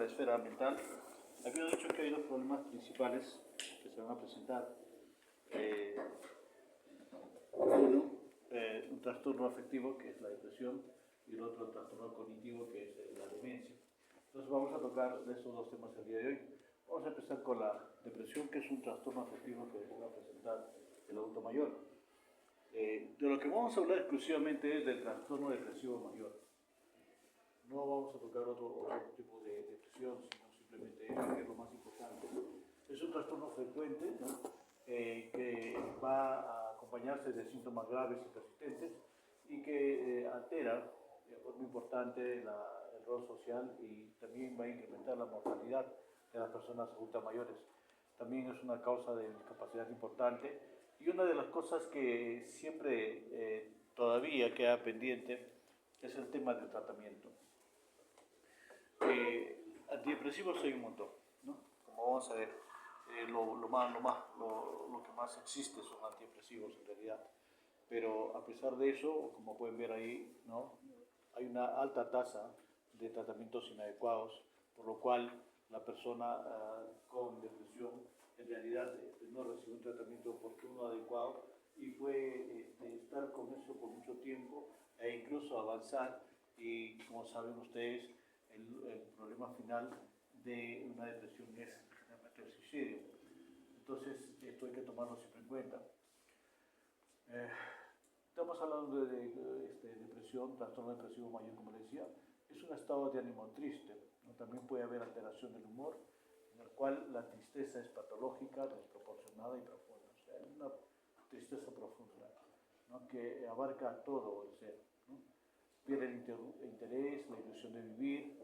esfera mental, había dicho que hay dos problemas principales que se van a presentar. Uno, un trastorno afectivo, que es la depresión, y el otro trastorno cognitivo, que es la demencia. Entonces vamos a tocar de esos dos temas el día de hoy. Vamos a empezar con la depresión, que es un trastorno afectivo que se va a presentar el adulto mayor. De lo que vamos a hablar exclusivamente es del trastorno depresivo mayor. No vamos a tocar otro tipo de depresión, sino simplemente eso, que es lo más importante. Es un trastorno frecuente, ¿no? Que va a acompañarse de síntomas graves y persistentes y que altera de forma importante el rol social y también va a incrementar la mortalidad de las personas adultas mayores. También es una causa de discapacidad importante y una de las cosas que siempre todavía queda pendiente es el tema del tratamiento. Antidepresivos hay un montón, ¿no? Como vamos a ver, lo que más existe son antidepresivos en realidad. Pero a pesar de eso, como pueden ver ahí, ¿no? Hay una alta tasa de tratamientos inadecuados, por lo cual la persona con depresión en realidad no recibe un tratamiento oportuno, adecuado, y puede estar con eso por mucho tiempo e incluso avanzar. Y como saben ustedes, el problema final de una depresión es generalmente el suicidio. Entonces, esto hay que tomarlo siempre en cuenta. Estamos hablando de depresión, trastorno depresivo mayor, como les decía. Es un estado de ánimo triste, ¿no? También puede haber alteración del humor, en el cual la tristeza es patológica, desproporcionada y profunda. O sea, es una tristeza profunda, ¿no? Que abarca todo el ser, ¿no? Pierde el interés, la ilusión de vivir,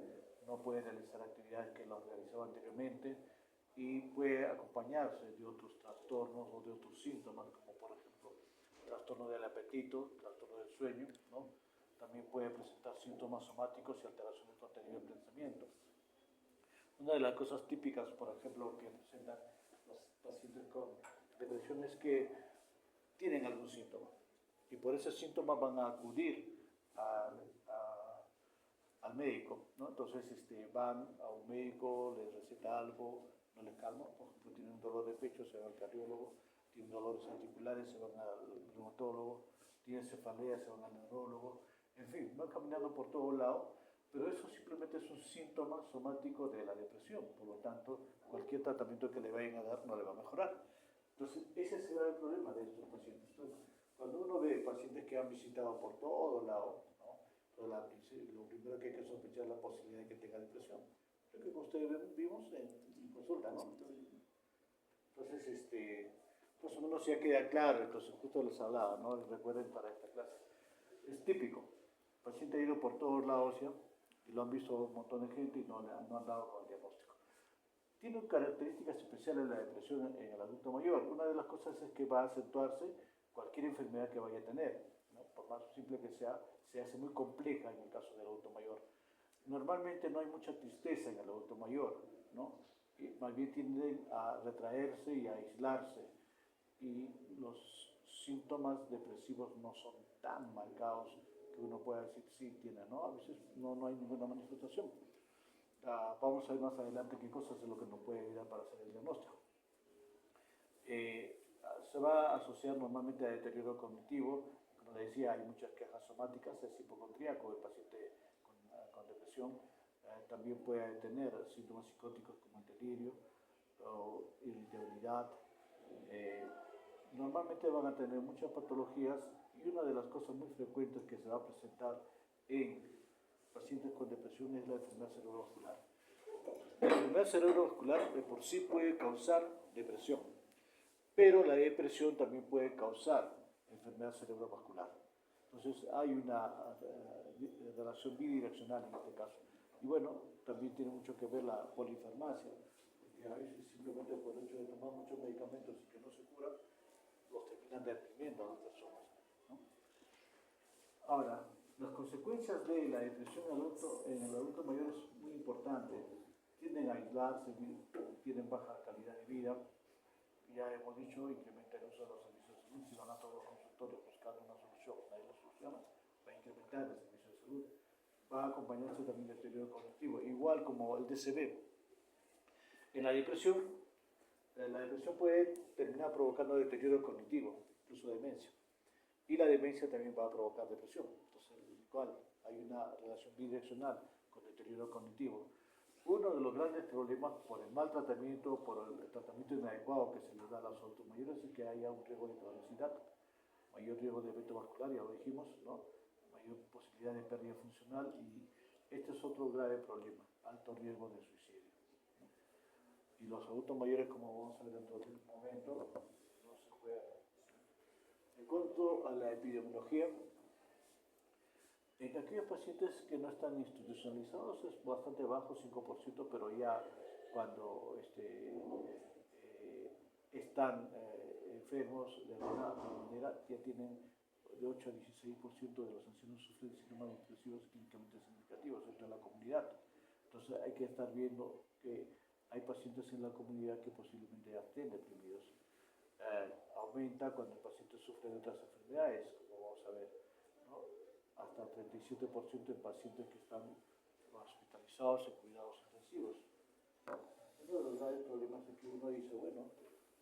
no puede realizar actividades que lo realizaba anteriormente y puede acompañarse de otros trastornos o de otros síntomas, como por ejemplo trastorno del apetito, trastorno del sueño, ¿no? También puede presentar síntomas somáticos y alteraciones de contenido del pensamiento. Una de las cosas típicas, por ejemplo, que presentan los pacientes con depresión es que tienen algún síntoma y por ese síntoma van a acudir al médico, ¿no? Entonces van a un médico, les receta algo, no les calma, por ejemplo, tienen un dolor de pecho, se van al cardiólogo, tienen dolores articulares, se van al reumatólogo, tienen cefalea, se van al neurólogo, en fin, van caminando por todos lados, pero eso simplemente es un síntoma somático de la depresión, por lo tanto, cualquier tratamiento que le vayan a dar no le va a mejorar. Entonces, ese será el problema de estos pacientes. Entonces, cuando uno ve pacientes que han visitado por todos lados, ¿no? Lo primero que hay que sospechar es la posibilidad de que tenga depresión. Lo que ustedes vimos en consulta, ¿no? Entonces, más o menos ya queda claro, entonces justo les hablaba, ¿no? Recuerden para esta clase. Es típico. El paciente ha ido por todos lados ya, y lo han visto un montón de gente y no han dado con el diagnóstico. Tiene características especiales la depresión en el adulto mayor. Una de las cosas es que va a acentuarse cualquier enfermedad que vaya a tener, ¿no? Por más simple que sea, se hace muy compleja en el caso del adulto mayor. Normalmente no hay mucha tristeza en el adulto mayor, ¿no? Y más bien tienden a retraerse y a aislarse. Y los síntomas depresivos no son tan marcados que uno pueda decir sí tiene, ¿no? A veces no hay ninguna manifestación. Vamos a ver más adelante qué cosas es lo que nos puede ayudar para hacer el diagnóstico. Se va a asociar normalmente a deterioro cognitivo. Como les decía, hay muchas quejas somáticas, es hipocondríaco el paciente con depresión. También puede tener síntomas psicóticos como el delirio o irritabilidad. Normalmente van a tener muchas patologías y una de las cosas muy frecuentes que se va a presentar en pacientes con depresión es la enfermedad cerebrovascular. La enfermedad cerebrovascular de por sí puede causar depresión, pero la depresión también puede causar enfermedad cerebrovascular. Entonces hay una relación bidireccional en este caso. Y bueno, también tiene mucho que ver la polifarmacia, porque a veces simplemente por el hecho de tomar muchos medicamentos y que no se curan, los terminan deprimiendo a las personas, ¿no? Ahora, las consecuencias de la depresión en el adulto mayor es muy importante. Tienden a aislarse, tienen baja calidad de vida. Ya hemos dicho, incrementa el uso de los servicios de salud. Si van a todos los consultorios buscando una solución, nadie lo soluciona, va a incrementar el servicio de salud. va a acompañarse también de deterioro cognitivo, igual como el DCB. En la depresión puede terminar provocando deterioro cognitivo, incluso demencia. Y la demencia también va a provocar depresión. Entonces, igual, hay una relación bidireccional con deterioro cognitivo. Uno de los grandes problemas por el mal tratamiento, por el tratamiento inadecuado que se les da a los adultos mayores, es que haya un riesgo de cronicidad, mayor riesgo de evento vascular, ya lo dijimos, ¿no? Mayor posibilidad de pérdida funcional, y este es otro grave problema, alto riesgo de suicidio. Y los adultos mayores, como vamos a ver dentro de un momento, no se puede. En cuanto a la epidemiología, en aquellos pacientes que no están institucionalizados es bastante bajo, 5%, pero ya cuando están enfermos de alguna manera, ya tienen de 8 a 16% de los ancianos sufren de síntomas depresivos clínicamente significativos dentro de la comunidad. Entonces hay que estar viendo que hay pacientes en la comunidad que posiblemente ya estén deprimidos. Aumenta cuando el paciente sufre de otras enfermedades, como vamos a ver, ¿no? Hasta 37% en pacientes que están hospitalizados en cuidados intensivos. Uno de los graves problemas es que uno dice, bueno,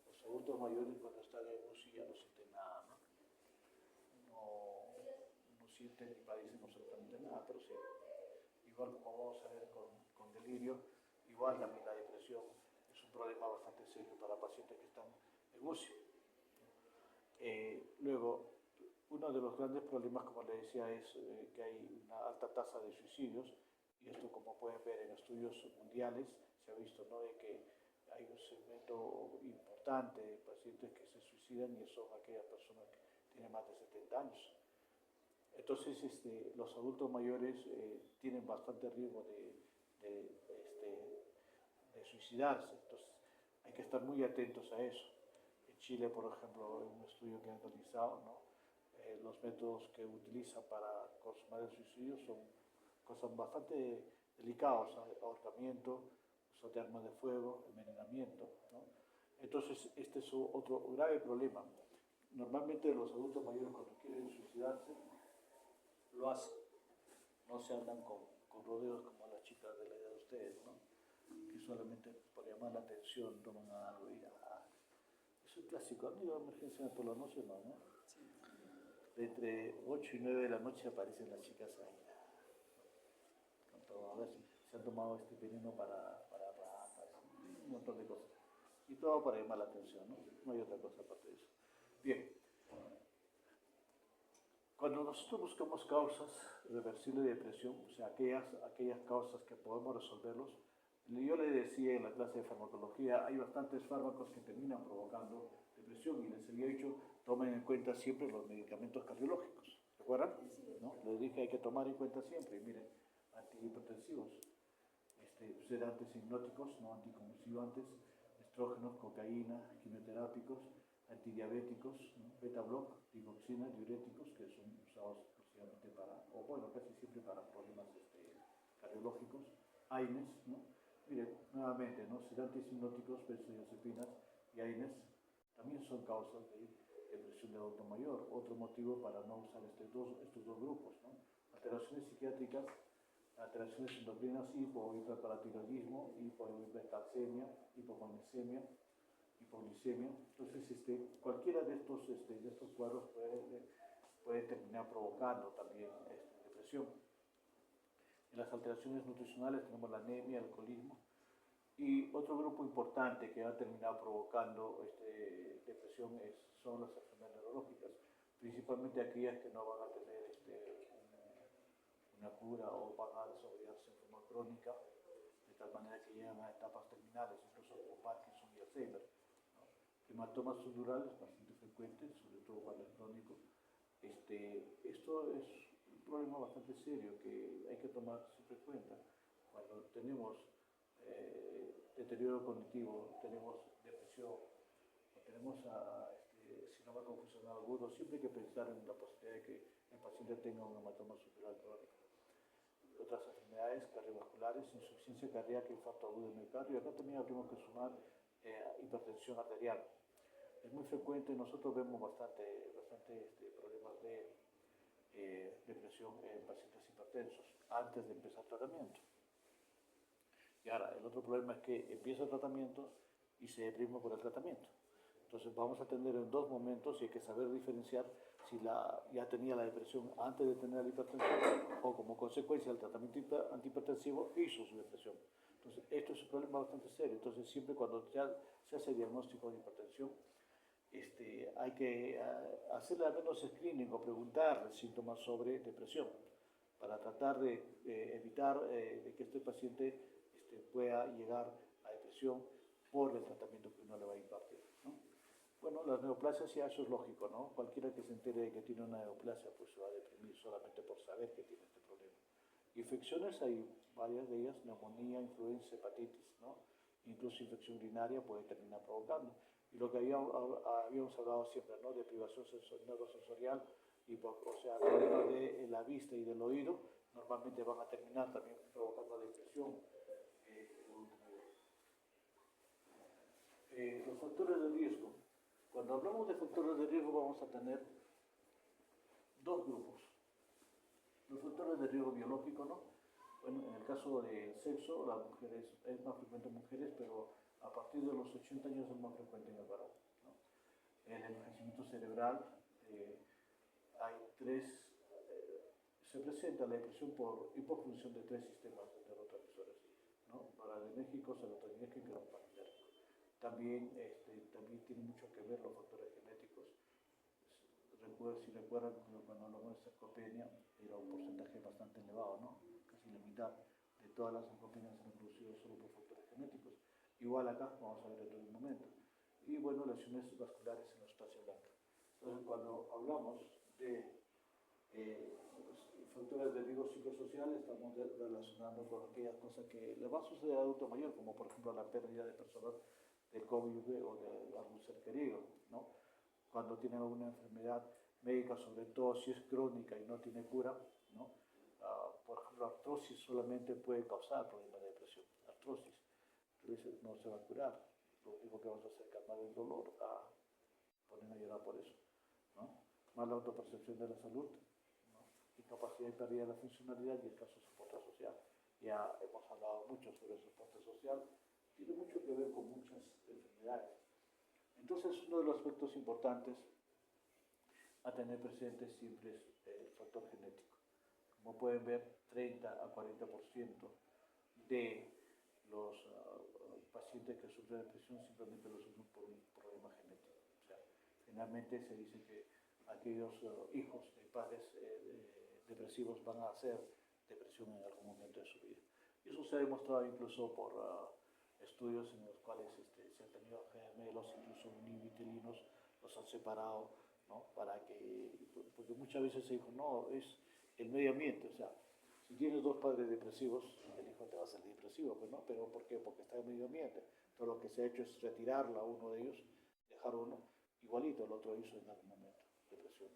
los adultos mayores cuando están en UCI ya no sienten nada, ¿no? No sienten ni padecen absolutamente nada, pero sí. Igual como vamos a ver con delirio, igual también la depresión es un problema bastante serio para pacientes que están en UCI. Luego, uno de los grandes problemas, como les decía, es que hay una alta tasa de suicidios, y esto, como pueden ver en estudios mundiales, se ha visto, ¿no?, de que hay un segmento importante de pacientes que se suicidan, y son aquellas personas que tienen más de 70 años. Entonces, los adultos mayores tienen bastante riesgo de suicidarse. Entonces, hay que estar muy atentos a eso. En Chile, por ejemplo, hay un estudio que han realizado, ¿no? Los métodos que utilizan para consumar el suicidio son cosas bastante delicadas: ahorcamiento, uso de armas de fuego, envenenamiento, ¿no? Entonces, este es otro grave problema. Normalmente los adultos mayores, cuando quieren suicidarse, lo hacen. No se andan con rodeos como las chicas de la edad de ustedes, ¿no?, que solamente por llamar la atención toman algo y es un clásico. Han ido a emergencia por la noche, ¿no? De entre 8 y 9 de la noche aparecen las chicas ahí, con todo, a ver si se han tomado este veneno para ratas, un montón de cosas. Y todo para llamar la atención, ¿no? No hay otra cosa aparte de eso. Bien. Cuando nosotros buscamos causas reversibles de depresión, o sea, aquellas causas que podemos resolverlos, yo le decía en la clase de farmacología, hay bastantes fármacos que terminan provocando depresión, y les había dicho, tomen en cuenta siempre los medicamentos cardiológicos. ¿Recuerdan? ¿No? Les dije, hay que tomar en cuenta siempre, miren, antihipertensivos, sedantes hipnóticos, no anticonvulsivantes, estrógenos, cocaína, quimioterápicos, antidiabéticos, ¿no?, beta-block, digoxina, diuréticos, que son usados exclusivamente casi siempre para problemas cardiológicos, AINES, ¿no? Miren, nuevamente, ¿no?, sedantes hipnóticos, benzodiazepinas y AINES también son causas de depresión de adulto mayor. Otro motivo para no usar estos dos grupos, ¿no? Alteraciones psiquiátricas, alteraciones endocrinas, hipohiperparatiroidismo, hipohipercalcemia, hipomagnesemia, hipoglicemia. Entonces, cualquiera de estos cuadros puede terminar provocando también depresión. En las alteraciones nutricionales tenemos la anemia, el alcoholismo, y otro grupo importante que ha terminado provocando depresión son las enfermedades neurológicas, principalmente aquellas que no van a tener una cura o van a desarrollarse en forma crónica, de tal manera que llegan a etapas terminales, incluso como Parkinson y Alzheimer, ¿no? Hematomas subdurales, bastante frecuentes, sobre todo cuando es crónico. Esto es un problema bastante serio que hay que tomar siempre en cuenta. Cuando tenemos deterioro cognitivo, tenemos depresión, o tenemos síndrome confusional agudo, siempre hay que pensar en la posibilidad de que el paciente tenga un hematoma subdural crónico. Otras enfermedades cardiovasculares, insuficiencia cardíaca, infarto agudo del miocardio. Acá también habríamos que sumar hipertensión arterial. Es muy frecuente, nosotros vemos bastante problemas de depresión en pacientes hipertensos. antes de empezar el tratamiento. Y ahora, el otro problema es que empieza el tratamiento y se deprime por el tratamiento. Entonces vamos a tener en dos momentos y hay que saber diferenciar si ya tenía la depresión antes de tener la hipertensión o como consecuencia del tratamiento antihipertensivo hizo su depresión. Entonces esto es un problema bastante serio. Entonces siempre cuando ya se hace diagnóstico de hipertensión, hay que hacerle al menos screening o preguntarle síntomas sobre depresión para tratar de evitar de que este paciente pueda llegar a depresión por el tratamiento que uno le va a impartir, ¿no? Bueno, las neoplasias ya eso es lógico, ¿no? Cualquiera que se entere de que tiene una neoplasia pues se va a deprimir solamente por saber que tiene este problema. Infecciones hay varias de ellas, neumonía, influenza, hepatitis, ¿no? Incluso infección urinaria puede terminar provocando. Y lo que habíamos hablado siempre, ¿no? De privación neurosensorial, o sea, problemas de la vista y del oído, normalmente van a terminar también provocando depresión. Los factores de riesgo. Cuando hablamos de factores de riesgo vamos a tener dos grupos. Los factores de riesgo biológico, ¿no? Bueno, en el caso de sexo, las mujeres, es más frecuente en mujeres, pero a partir de los 80 años es más frecuente en el varón, ¿no? El envejecimiento cerebral, hay se presenta la depresión por hipofunción de tres sistemas neurotransmisores, ¿no? Noradrenérgico, serotoninérgico y dopamínérgico. También tiene mucho que ver los factores genéticos. Si recuerdan, cuando hablamos de sarcopenia, era un porcentaje bastante elevado, ¿no? Casi la mitad de todas las sarcopias se han producido solo por factores genéticos. Igual acá, vamos a ver en un momento. Y bueno, lesiones vasculares en la sustancia blanca. Entonces, cuando hablamos de factores de riesgo psicosocial, estamos relacionando con aquellas cosas que le va a suceder al adulto mayor, como por ejemplo la pérdida de personas del cónyuge o de algún ser querido, ¿no? Cuando tienen alguna enfermedad médica, sobre todo si es crónica y no tiene cura, ¿no? Por ejemplo, artrosis solamente puede causar problemas de depresión. Artrosis, entonces no se va a curar. Lo único que vamos a hacer es calmar el dolor, poner a llorar por eso, ¿no? Mala autopercepción de la salud, ¿no? Incapacidad y pérdida de la funcionalidad y escaso soporte social. Ya hemos hablado mucho sobre el soporte social. Tiene mucho que ver con muchas enfermedades. Entonces, uno de los aspectos importantes a tener presente siempre es el factor genético. Como pueden ver, 30 a 40% de los pacientes que sufren depresión simplemente lo sufren por un problema genético. O sea, generalmente se dice que aquellos hijos de padres depresivos van a hacer depresión en algún momento de su vida. Y eso se ha demostrado incluso por estudios en los cuales se han tenido gemelos, incluso univitelinos, los han separado, ¿no? Porque muchas veces se dijo, no, es el medio ambiente, o sea, si tienes dos padres depresivos, el hijo te va a salir depresivo, pues, ¿no? ¿Pero por qué? Porque está en el medio ambiente. Todo lo que se ha hecho es retirarla a uno de ellos, dejar uno igualito, el otro hizo en algún momento depresión.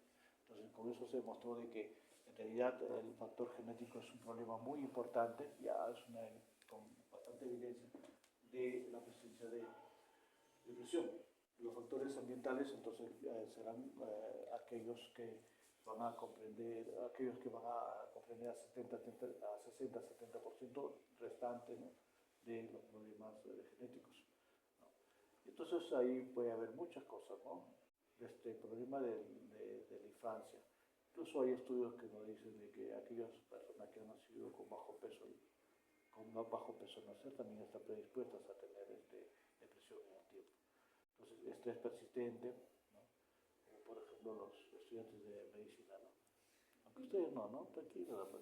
Entonces, con eso se demostró de que en realidad el factor genético es un problema muy importante, ya es con bastante evidencia de la presencia de depresión. Los factores ambientales entonces serán aquellos que van a comprender, a 60-70% restante, ¿no? De los problemas genéticos, ¿no? Entonces ahí puede haber muchas cosas, ¿no? Este problema de la infancia. Incluso hay estudios que nos dicen de que aquellas personas que han nacido con bajo peso al nacer también están predispuestas a tener depresión en el tiempo. Entonces, estrés persistente, ¿no? Como por ejemplo los estudiantes de medicina, ¿no? Aunque ustedes no, tranquilos, ¿no?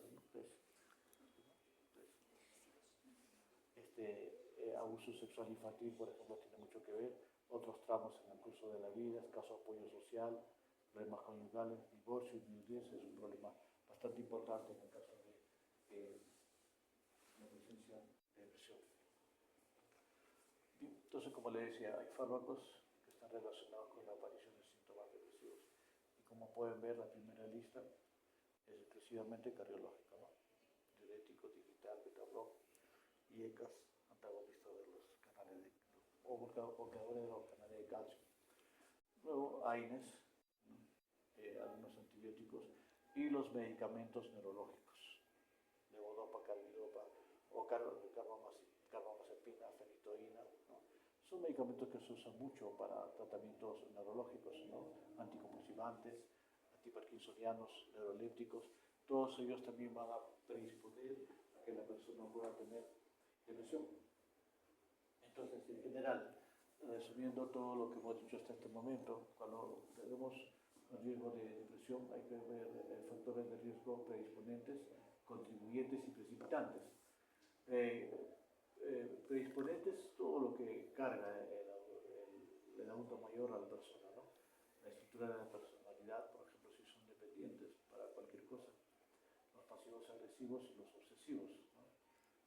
Ustedes, abuso sexual infantil, por ejemplo, tiene mucho que ver, otros tramos en el curso de la vida, escaso apoyo social, problemas conyugales, divorcio y viudez es un problema bastante importante en el caso de la presencia de depresión. Bien, entonces, como le decía, hay fármacos que están relacionados con la aparición de síntomas depresivos. Y como pueden ver, la primera lista es exclusivamente cardiológica, ¿no? Diurético, digital, beta-block y ECAS, antagonistas de los canales o bloqueadores de los canales de calcio. Luego, AINES, ¿no? Algunos antibióticos y los medicamentos neurológicos, levodopa, carbidopa o carbamazepina, fenitoína, ¿no? Son medicamentos que se usan mucho para tratamientos neurológicos, ¿no? Anticonvulsivantes, antiparkinsonianos, neurolépticos. Todos ellos también van a predisponer a que la persona pueda tener depresión. Entonces, en general, resumiendo todo lo que hemos dicho hasta este momento, cuando tenemos un riesgo de depresión hay que ver factores de riesgo predisponentes, contribuyentes y precipitantes. Predisponentes, todo lo que carga el adulto mayor a la persona, ¿no? La estructura de la personalidad, por ejemplo, si son dependientes para cualquier cosa, los pasivos agresivos y los obsesivos, ¿no?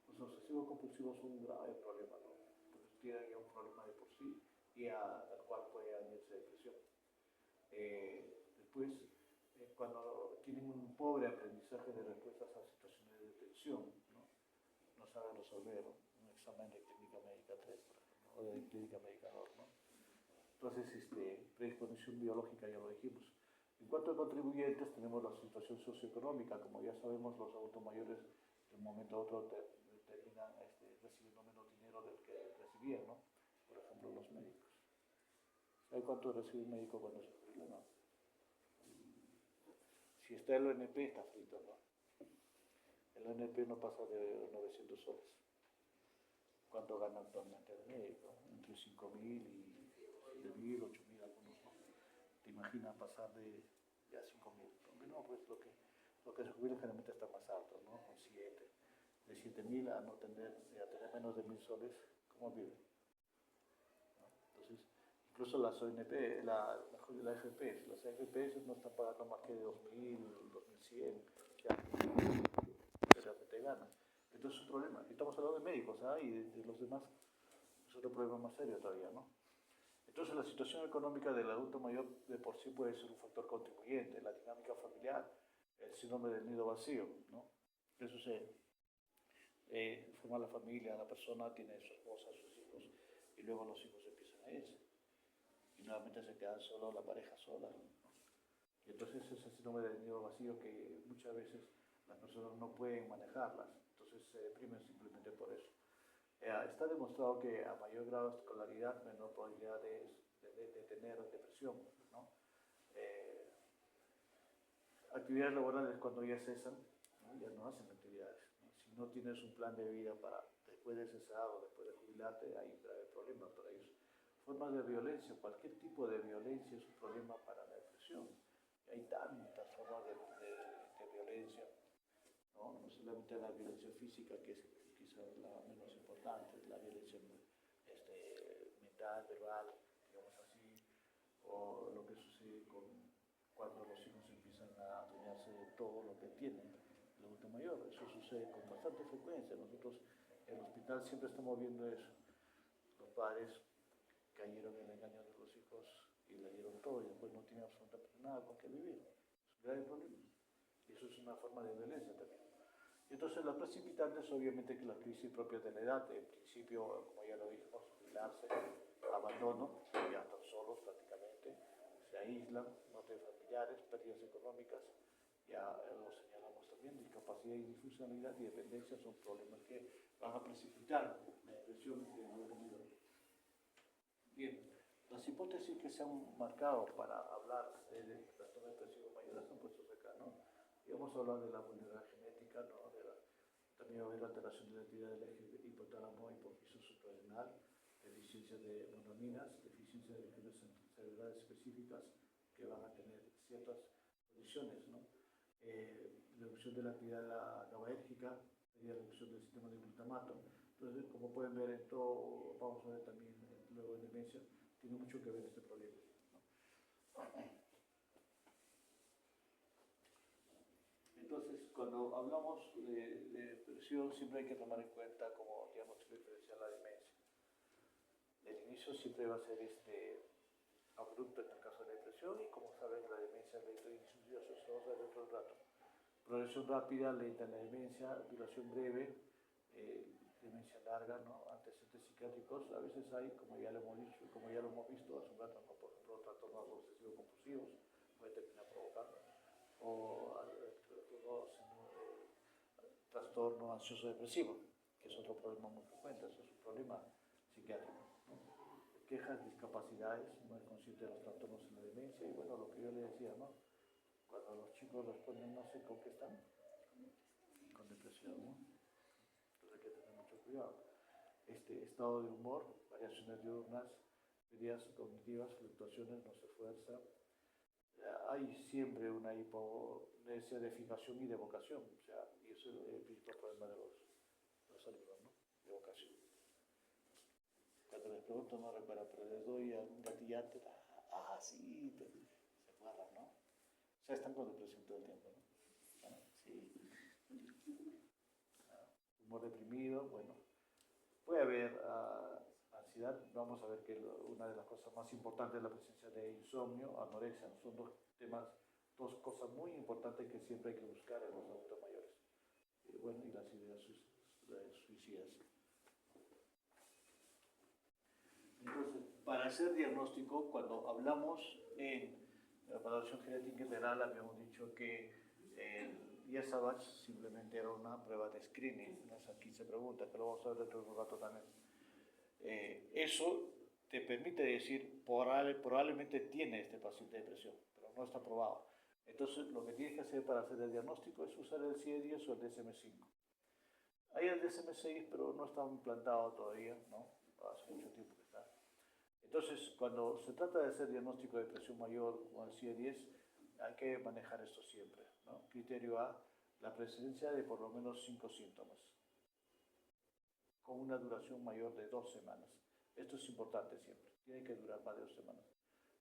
Los obsesivos compulsivos son un grave problema, ¿no? Porque tienen ya un problema de por sí y al cual puede añadirse depresión. Después, cuando tienen un pobre aprendizaje de respuestas a situaciones de tensión, no saben resolver un examen de clínica médica 3, por ejemplo, o de clínica médica 2, ¿no? Entonces, predisposición biológica ya lo dijimos. En cuanto a contribuyentes, tenemos la situación socioeconómica. Como ya sabemos, los adultos mayores de un momento a otro terminan recibiendo menos dinero del que recibían, ¿no? Por ejemplo, los médicos. ¿Sabe cuánto recibe un médico cuando se jubila? ¿No? Si está el ONP, está frito, ¿no? El ONP no pasa de 900 soles. ¿Cuánto gana actualmente el médico? Entre 5.000 y 7.000, 8.000 algunos, ¿no? ¿Te imaginas pasar de ya 5.000? No, pues lo que se jubila generalmente está más alto, ¿no? Con 7. De 7.000 a no tener, a tener menos de 1.000 soles, ¿cómo vive? ¿No? Entonces, incluso las ONP, las AFPs no están pagando más que 2.000, 2.100, ya, que realmente ganan. Entonces es un problema. Estamos hablando de médicos, ¿ah? Y de los demás es otro problema más serio todavía, ¿no? Entonces la situación económica del adulto mayor de por sí puede ser un factor contribuyente, la dinámica familiar, el síndrome del nido vacío, ¿no? ¿Qué sucede? Forma la familia, la persona tiene su esposa, sus hijos, y luego los hijos empiezan a irse. Y nuevamente se queda solo, la pareja sola, ¿no? Y entonces ese síndrome del nido vacío que muchas veces las personas no pueden manejarlas, entonces se deprimen simplemente por eso. Está demostrado que a mayor grado de escolaridad, menor probabilidad de tener depresión, ¿no? Actividades laborales cuando ya cesan, ¿no? Ya no hacen actividades, ¿no? Si no tienes un plan de vida para después de cesar o después de jubilarte, hay un grave problema para ellos. Formas de violencia, cualquier tipo de violencia es un problema para la depresión. Hay tantas formas de violencia, ¿no? No solamente la violencia física, que es quizás la menos importante, la violencia mental, verbal, digamos así, o lo que sucede cuando los hijos empiezan a adueñarse de todo lo que tienen el adulto mayor. Eso sucede con bastante frecuencia. Nosotros en el hospital siempre estamos viendo eso. Los padres cayeron en el engaño de los hijos y le dieron todo y después no tienen absolutamente nada con qué vivir. Es un grave problema. Y eso es una forma de violencia también. Entonces, las precipitantes, obviamente, que las crisis propias de la edad, en principio, como ya lo dijimos, jubilarse, abandono, ya están solos prácticamente, se aíslan, no tienen familiares, pérdidas económicas, ya lo señalamos también, discapacidad y disfuncionalidad y dependencia son problemas que van a precipitar la depresión que hemos venido. Bien, las hipótesis que se han marcado para hablar del trastorno depresivo mayor son puestos acá, ¿no? Y vamos a hablar de la vulnerabilidad genética, ¿no? También va a haber alteración de la actividad del eje hipotálamo hipófisis suprarrenal, deficiencia de monoaminas, deficiencia de regiones cerebrales específicas que van a tener ciertas condiciones, ¿no? Reducción de la actividad GABAérgica y reducción del sistema de glutamato. Entonces, como pueden ver, en todo, vamos a ver también luego en demencia, tiene mucho que ver este problema, ¿no? Entonces, cuando hablamos de depresión, siempre hay que tomar en cuenta, como ya hemos hecho referencia a la demencia. El inicio siempre va a ser abrupto en el caso de la depresión y, como saben, la demencia es lento y insidioso. Eso vamos a ver dentro de un rato. Progresión rápida, lenta en la demencia, duración breve, demencia larga, ¿no? Antecedentes psiquiátricos, a veces hay, como ya lo hemos dicho, como ya lo hemos visto hace un rato, ¿no? Por ejemplo, trastornos obsesivos compulsivos, puede terminar provocando, o trastorno ansioso depresivo, que es otro problema muy frecuente, eso es un problema psiquiátrico. Quejas, discapacidades, no es consciente de los trastornos en la demencia, y bueno, lo que yo le decía, ¿no? Cuando los chicos responden, no sé con qué están, con depresión, ¿no? Entonces hay que tener mucho cuidado. Estado de humor, variaciones diurnas, medidas cognitivas, fluctuaciones, no se esfuerza. Hay siempre una hiponesia de fijación y de vocación, o sea, y eso es el principal problema de los alumnos, ¿no? De vocación. Cuando les pregunto no recuerda, pero les doy un gatillante, sí, se acuerdan, ¿no? O sea, están con depresión todo el tiempo, ¿no? ¿Ah? Sí. Humor deprimido, bueno. Puede haber ansiedad, vamos a ver que una de las cosas más importantes es la presencia de insomnio, anorexia, son dos cosas muy importantes que siempre hay que buscar en los adultos mayores. Bueno, y las ideas suicidas. Entonces, para hacer diagnóstico, cuando hablamos en la evaluación genética integral, habíamos dicho que el IESAVACH simplemente era una prueba de screening, esas 15 preguntas, que lo vamos a ver dentro de un rato también. Eso te permite decir, probablemente tiene este paciente depresión, pero no está probado. Entonces, lo que tienes que hacer para hacer el diagnóstico es usar el CIE-10 o el DSM-5. Hay el DSM-6, pero no está implantado todavía, ¿no? Hace mucho tiempo que está. Entonces, cuando se trata de hacer diagnóstico de depresión mayor o el CIE-10, hay que manejar esto siempre, ¿no? Criterio A, la presencia de por lo menos 5 síntomas, con una duración mayor de 2 semanas. Esto es importante siempre, tiene que durar más de 2 semanas.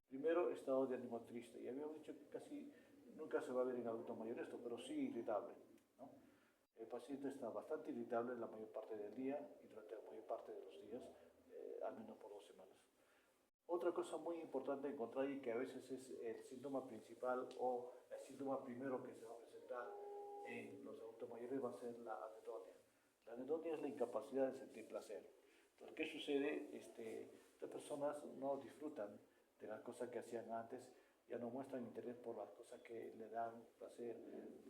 Primero, estado de ánimo triste, y habíamos dicho que casi nunca se va a ver en adultos mayores esto, pero sí irritable, ¿no? El paciente está bastante irritable la mayor parte del día y durante la mayor parte de los días, al menos por 2 semanas. Otra cosa muy importante encontrar y que a veces es el síntoma principal o el síntoma primero que se va a presentar en los adultos mayores va a ser la anedonia. La anedonia es la incapacidad de sentir placer. Entonces, ¿qué sucede? Las personas no disfrutan de las cosas que hacían antes, ya no muestran interés por las cosas que le dan placer.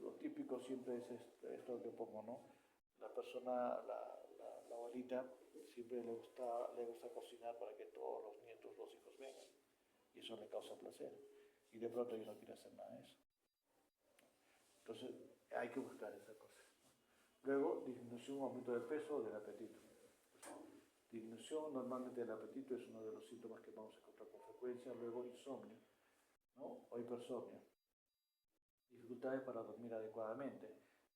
Lo típico siempre es esto que pongo, ¿no? La persona, la abuelita, siempre le gusta cocinar para que todos los nietos, los hijos vengan. Y eso le causa placer. Y de pronto ella no quiere hacer nada de eso. Entonces, hay que buscar esa cosa. Luego, disminución o aumento del peso o del apetito. Disminución normalmente del apetito es uno de los síntomas que vamos a encontrar con frecuencia. Luego, insomnio, ¿no? O hipersomnia. Dificultades para dormir adecuadamente.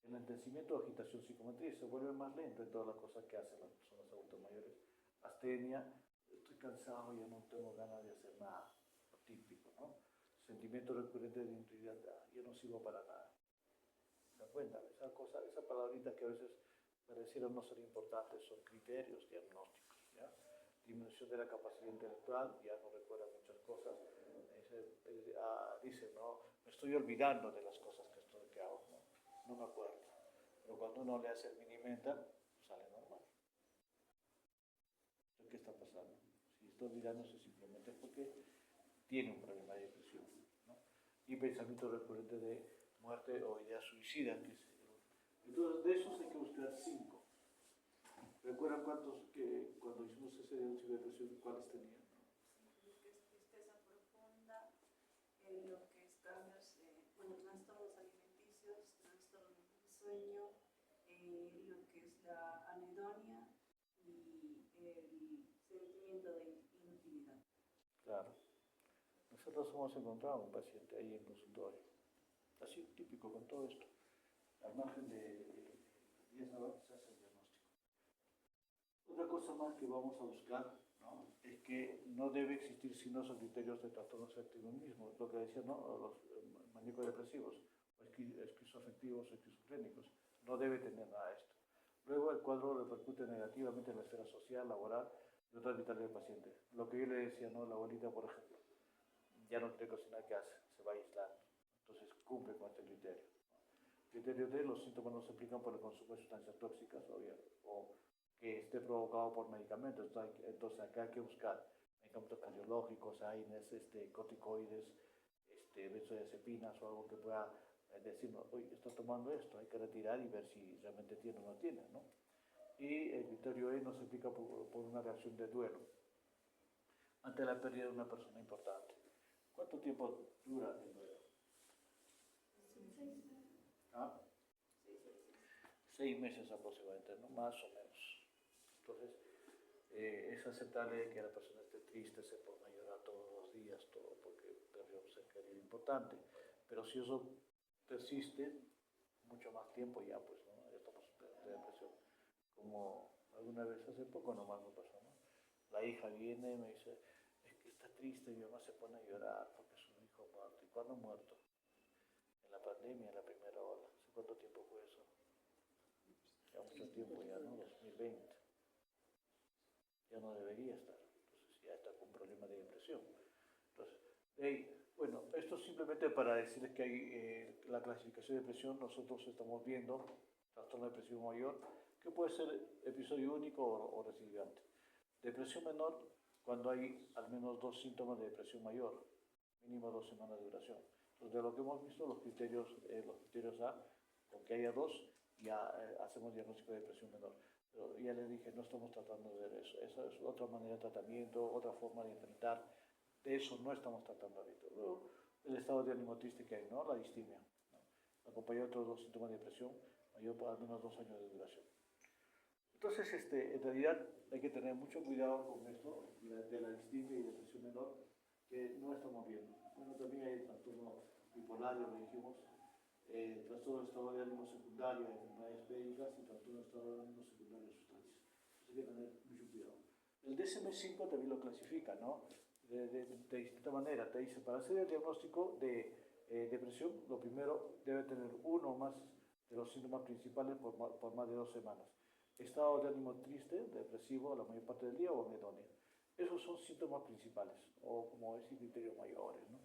El enlentecimiento o agitación psicomotriz se vuelve más lento en todas las cosas que hacen las personas adultas mayores. Astenia, estoy cansado, ya no tengo ganas de hacer nada, lo típico, ¿no? Sentimiento recurrente de inutilidad, ya no sirvo para nada. ¿Se dan cuenta? Esa palabrita que a veces parecieran no ser importantes son criterios diagnósticos, ¿ya? Disminución de la capacidad intelectual, ya no recuerda muchas cosas. Dice, no, me estoy olvidando de las cosas que hago, no me acuerdo. Pero cuando uno le hace el mini-mental, sale normal. Entonces, ¿qué está pasando? Si está olvidándose simplemente es porque tiene un problema de depresión, ¿no? Y pensamiento recurrente de muerte o idea suicida. Entonces, de esos hay que buscar 5. ¿Recuerdan cuántos que cuando hicimos ese diagnóstico de depresión, cuáles tenían? Tristeza profunda, lo que es cambios, trastornos alimenticios, trastornos del sueño, lo que es la anedonia y el sentimiento de inutilidad. Claro. Nosotros hemos encontrado un paciente ahí en consultorio, así típico con todo esto. Al margen de 10 horas se hace el diagnóstico. Otra cosa más que vamos a buscar, ¿no? Es que no debe existir signos o criterios de trastorno afectivo mismo, lo que decían, ¿no? Los maníacos depresivos, o esquizoafectivos o esquizofrénicos. No debe tener nada de esto. Luego el cuadro repercute negativamente en la esfera social, laboral y otras vitales del paciente. Lo que yo le decía, ¿no? La abuelita, por ejemplo, ya no quiere cocinar, ¿qué hace? Se va aislando. Entonces cumple con este criterio. Criterio D, los síntomas no se aplican por el consumo de sustancias tóxicas o que esté provocado por medicamentos. Entonces acá hay que buscar medicamentos cardiológicos, AINES, corticoides, benzodiazepinas o algo que pueda decimos, oye, está tomando esto, hay que retirar y ver si realmente tiene o no tiene, ¿no? Y el criterio E nos explica por una reacción de duelo ante la pérdida de una persona importante. ¿Cuánto tiempo dura el duelo? ¿Ah? 6 meses aproximadamente, ¿no? Más o menos. Entonces, es aceptable que la persona esté triste, se ponga a llorar todos los días, todo porque perdió un ser querido importante. Pero si eso persiste mucho más tiempo, ya pues, ¿no? Ya estamos de depresión. Como alguna vez hace poco nomás me pasó, ¿no? La hija viene y me dice, es que está triste, mi mamá se pone a llorar porque es un hijo muerto. ¿Y cuándo muerto? En la pandemia, en la primera ola. ¿Hace cuánto tiempo fue eso? Ya mucho tiempo ya, ¿no? 2020. Ya no debería estar. Entonces ya está con problemas de depresión. Entonces, bueno, esto simplemente para decirles que hay la clasificación de depresión, nosotros estamos viendo trastorno de depresión mayor, que puede ser episodio único o recidivante. Depresión menor, cuando hay al menos 2 síntomas de depresión mayor, mínimo 2 semanas de duración. Entonces, de lo que hemos visto, los criterios A, con que haya 2, ya hacemos diagnóstico de depresión menor. Pero ya les dije, no estamos tratando de ver eso. Esa es otra manera de tratamiento, otra forma de enfrentar. De eso no estamos tratando ahorita. Luego, el estado de ánimo triste que hay, ¿no? La distimia, ¿no? Acompañado de otros 2 síntomas de depresión mayor por al menos 2 años de duración. Entonces, en realidad hay que tener mucho cuidado con esto, de la distimia y depresión menor, que no estamos viendo. Bueno, también hay el trastorno bipolar, ya lo dijimos, trastorno de estado de ánimo secundario, enfermedades médicas y trastorno de estado de ánimo secundario de sustancias. Entonces hay que tener mucho cuidado. El DSM-5 también lo clasifica, ¿no? De distinta manera. Te dice, para hacer el diagnóstico de depresión, lo primero debe tener uno o más de los síntomas principales por más de 2 semanas. Estado de ánimo triste, depresivo la mayor parte del día o anhedonia. Esos son síntomas principales, o como decir, criterios mayores, ¿no?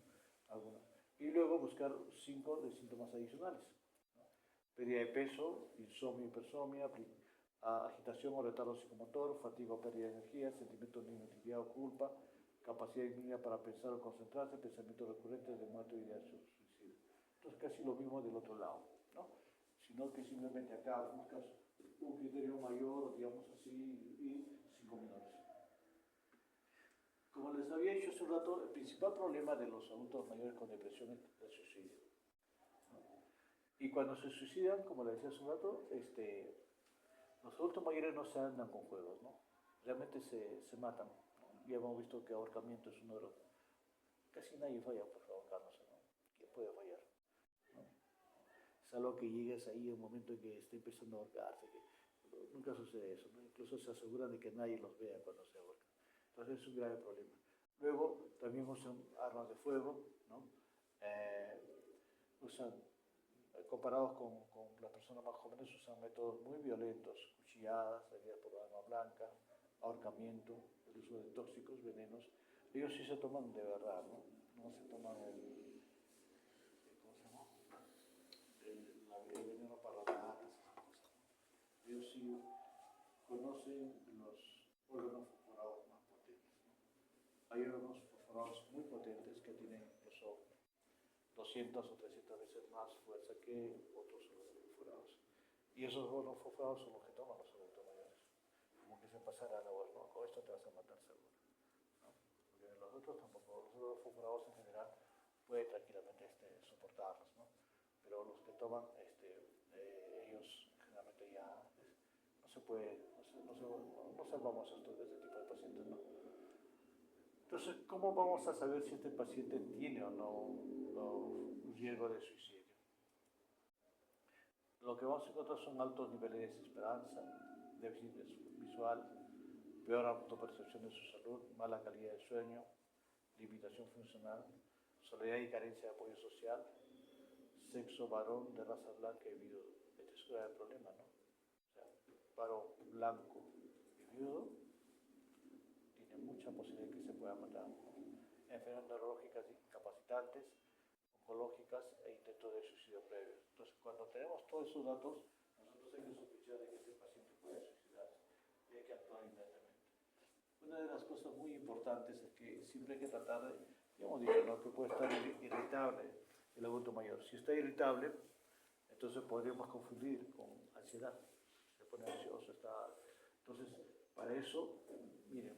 Algunos. Y luego buscar 5 de síntomas adicionales, ¿no? Pérdida de peso, insomnio, hipersomnia, agitación o retardo psicomotor, fatiga o pérdida de energía, sentimiento de inutilidad o culpa, capacidad disminuida para pensar o concentrarse, pensamientos recurrentes de muerte o ideas de suicidio. Entonces casi lo mismo del otro lado, ¿no? Sino que simplemente acá buscas un criterio mayor, digamos así, y 5 menores. Como les había dicho hace un rato, el principal problema de los adultos mayores con depresión es el suicidio, ¿no? Y cuando se suicidan, como les decía hace un rato, los adultos mayores no se andan con juegos, ¿no? Realmente se matan, ¿no? Ya hemos visto que ahorcamiento es uno de los... Casi nadie falla por ahorcarse, ¿no? ¿Quién puede fallar? ¿No? Es algo que llegues ahí en un momento en que esté empezando a ahorcarse, que nunca sucede eso, ¿no? Incluso se aseguran de que nadie los vea cuando se ahorcan. Entonces es un grave problema. Luego también usan armas de fuego, ¿no? Usan, comparados con las personas más jóvenes, usan métodos muy violentos, cuchilladas, heridas por arma blanca, ahorcamiento, el uso de tóxicos, venenos. Ellos sí se toman de verdad, ¿no? No se toman ¿cómo se llama? El veneno para las ratas, esas cosas, ¿no? Ellos sí conocen los órganos fosforados más potentes, ¿no? Hay órganos fosforados muy potentes que tienen incluso 200 o 300 veces más fuerza que otros órganos fosforados. Y esos órganos fosforados son los que toman los adultos mayores. Como que se pasara la voz, ¿no? Con esto te vas a matar seguro, ¿no? Porque los otros tampoco, los órganos fosforados en general puede tranquilamente soportarlos, ¿no? Pero los que toman, ellos generalmente ya no se puede, no salvamos esto de este tipo de pacientes, ¿no? Entonces, ¿cómo vamos a saber si este paciente tiene o no un riesgo de suicidio? Lo que vamos a encontrar son altos niveles de desesperanza, déficit visual, peor autopercepción de su salud, mala calidad de sueño, limitación funcional, soledad y carencia de apoyo social, sexo varón de raza blanca y viudo. Este es un grave problema, ¿no? O sea, varón blanco y viudo tiene mucha posibilidad de que se pueda matar. Enfermedades neurológicas incapacitantes, oncológicas e intentos de suicidio previo. Entonces, cuando tenemos todos esos datos, nosotros hay que sospechar de que este paciente puede suicidarse y hay que actuar inmediatamente. Una de las cosas muy importantes es que siempre hay que tratar de, ya hemos dicho, ¿no? Que puede estar irritable. el adulto mayor. Si está irritable, entonces podríamos confundir con ansiedad. Se pone ansioso, está... Entonces, para eso, miren,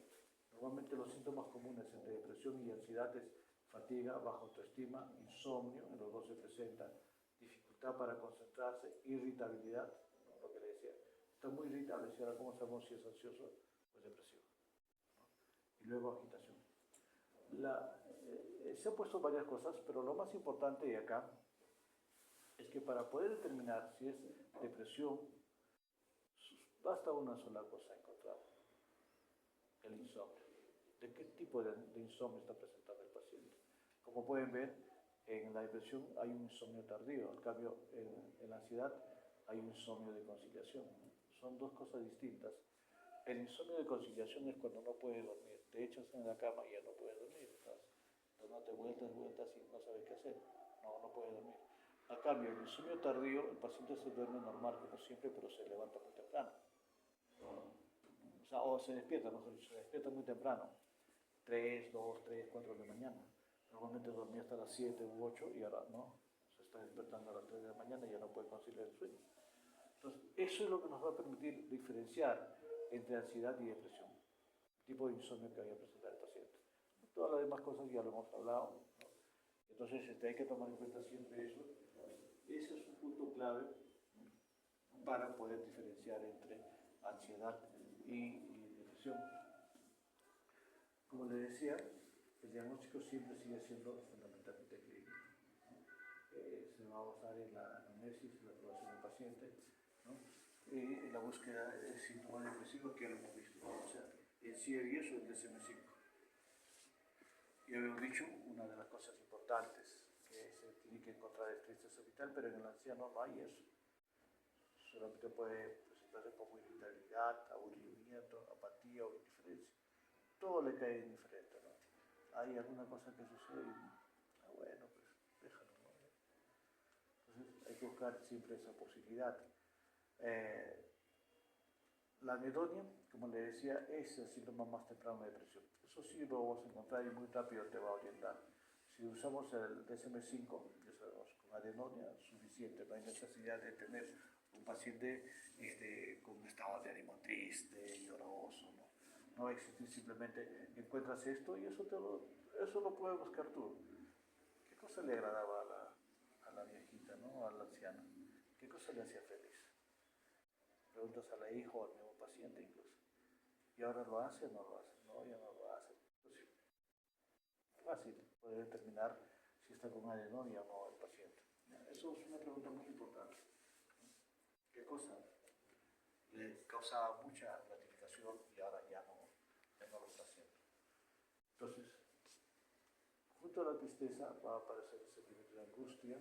normalmente los síntomas comunes entre depresión y ansiedad es fatiga, baja autoestima, insomnio, en los dos se presenta, dificultad para concentrarse, irritabilidad, ¿no? Lo que le decía, está muy irritable, si ahora cómo sabemos si es ansioso o es depresivo, ¿no? Y luego agitación. Se han puesto varias cosas, pero lo más importante de acá es que para poder determinar si es depresión, basta una sola cosa encontrar, el insomnio. ¿De qué tipo de insomnio está presentando el paciente? Como pueden ver, en la depresión hay un insomnio tardío, en cambio en la ansiedad hay un insomnio de conciliación. Son dos cosas distintas. El insomnio de conciliación es cuando no puedes dormir, te echas en la cama y ya no puedes dormir, estás dándote vueltas y no sabes qué hacer, no puedes dormir. A cambio, el insomnio tardío, el paciente se duerme normal como siempre, pero se levanta muy temprano. O se despierta, mejor dicho, se despierta muy temprano, 3, 2, 3, 4 de la mañana. Normalmente dormía hasta las 7 u 8 y ahora no, se está despertando a las 3 de la mañana y ya no puede conciliar el sueño. Entonces, eso es lo que nos va a permitir diferenciar entre ansiedad y depresión, el tipo de insomnio que vaya a presentar el paciente. Todas las demás cosas ya lo hemos hablado, ¿no? Entonces hay que tomar en cuenta siempre eso. Ese es un punto clave para poder diferenciar entre ansiedad y depresión. Como les decía, el diagnóstico siempre sigue siendo fundamentalmente clínico. Se va a basar en la anamnesis, la evaluación del paciente, ¿no? Y en la búsqueda de síntomas depresivos que ya lo hemos visto, ¿no? O sea, el CIE-10 o el DSM-5. Ya habíamos dicho, una de las cosas importantes que se tiene que encontrar es tristeza vital, pero en el anciano no hay eso. Solamente puede presentarse como irritabilidad, aburrimiento, apatía o indiferencia. Todo le cae indiferente, ¿no? Hay alguna cosa que sucede y, bueno, pues déjalo, ¿no? Entonces hay que buscar siempre esa posibilidad. La anedonia, como le decía, es el síntoma más temprano de depresión. Eso sí lo vamos a encontrar y muy rápido te va a orientar. Si usamos el DSM-5, ya sabemos, con anedonia suficiente, no hay necesidad de tener un paciente con un estado de ánimo triste, lloroso, ¿no? No va a existir simplemente, encuentras esto y eso lo puedes buscar tú. ¿Qué cosa le agradaba a la viejita, ¿no? A la anciana? ¿Qué cosa le hacía feliz? Preguntas a la hija o al mismo paciente incluso. ¿Y ahora lo hace o no lo hace? No, ya no lo hace. Entonces, fácil poder determinar si está con anedonia o no el paciente. Eso es una pregunta muy importante. ¿Qué cosa le causaba mucha gratificación y ahora ya no lo está haciendo? Entonces, junto a la tristeza va a aparecer el sentimiento de angustia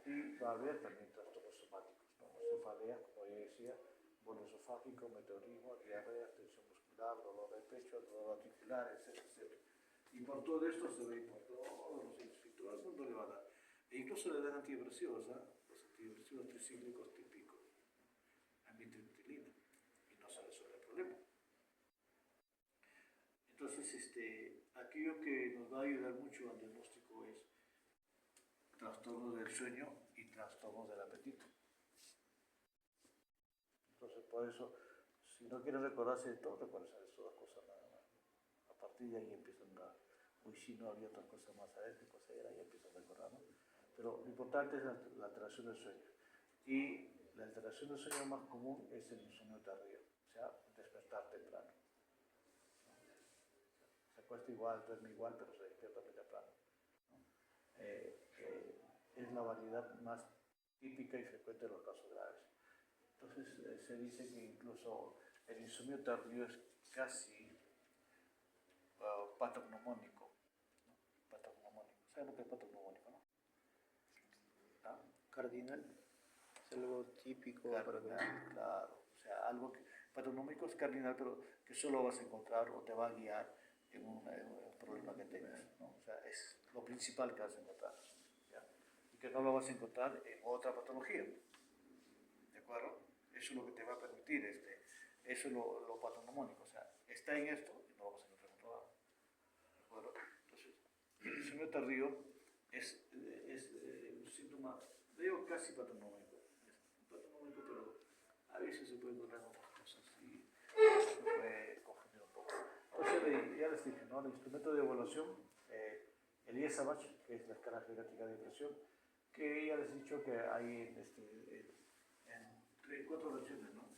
y va a haber también trastornos somáticos, ¿no? Cefalea, como ya decía, bolo esofágico, meteorismo, diarrea, tensión muscular, dolor de pecho, dolor articular, etc. Y por todo esto se ve, por todos los sitios, todo el mundo le va a dar. E incluso le dan antidepresivos, ¿eh? Los antidepresivos tricíclicos típicos, amitriptilina, y no se resuelve el problema. Entonces, aquello que nos va a ayudar mucho al diagnóstico es trastornos del sueño y trastornos del apetito. Entonces, por eso, si no quieren recordarse de todo, recuérdense de estas dos cosas nada más. A partir de ahí empiezan a, uy, si no había otras cosas más, a ver qué cosa era, y empiezan a recordar, ¿no? Pero lo importante es la alteración del sueño. Y la alteración del sueño más común es el insomnio tardío, o sea, despertar temprano. Se acuesta igual, duerme igual, pero se despierta muy temprano, ¿no? Es la variedad más típica y frecuente de los casos graves. Entonces se dice que incluso el insomnio tardío es casi patognomónico, ¿no? Patognomónico. ¿Saben lo que es patognomónico, no? ¿Ah? Cardinal, es algo típico. Cardinal, claro. O sea, algo que patognomónico es cardinal, pero que solo vas a encontrar o te va a guiar en un problema que tengas, ¿no? O sea, es lo principal que vas a encontrar, ¿ya? Y que no lo vas a encontrar en otra patología, ¿de acuerdo? Eso es lo que te va a permitir, eso es lo patognomónico, o sea, está en esto y no lo vas a encontrar en otro lado, ¿de acuerdo? Entonces, el insomnio tardío llama, le digo casi patológico, patológico, pero a veces se puede encontrar otras cosas y se puede confundir un poco. Entonces, ya les dije, ¿no? El instrumento de evaluación, el IESABACH, que es la escala geográfica de depresión, que ya les he dicho que hay en 4 regiones, ¿no?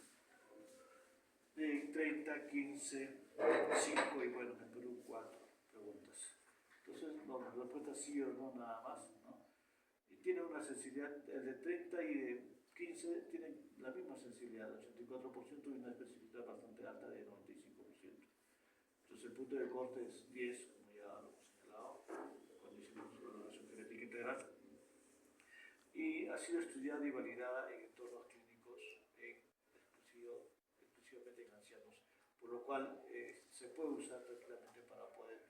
De 30, 15, 5 y bueno, en Perú 4 preguntas. Entonces, no, la respuesta sí o no, nada más, ¿no? Y tiene una sensibilidad, el de 30 y de 15 tienen la misma sensibilidad, 84% y una especificidad bastante alta de 95%. Entonces, el punto de corte es 10, como ya lo hemos señalado, cuando hicimos la evaluación genética integral. Y ha sido estudiada y validada en entornos clínicos, exclusivamente en ancianos, por lo cual se puede usar tranquilamente para poder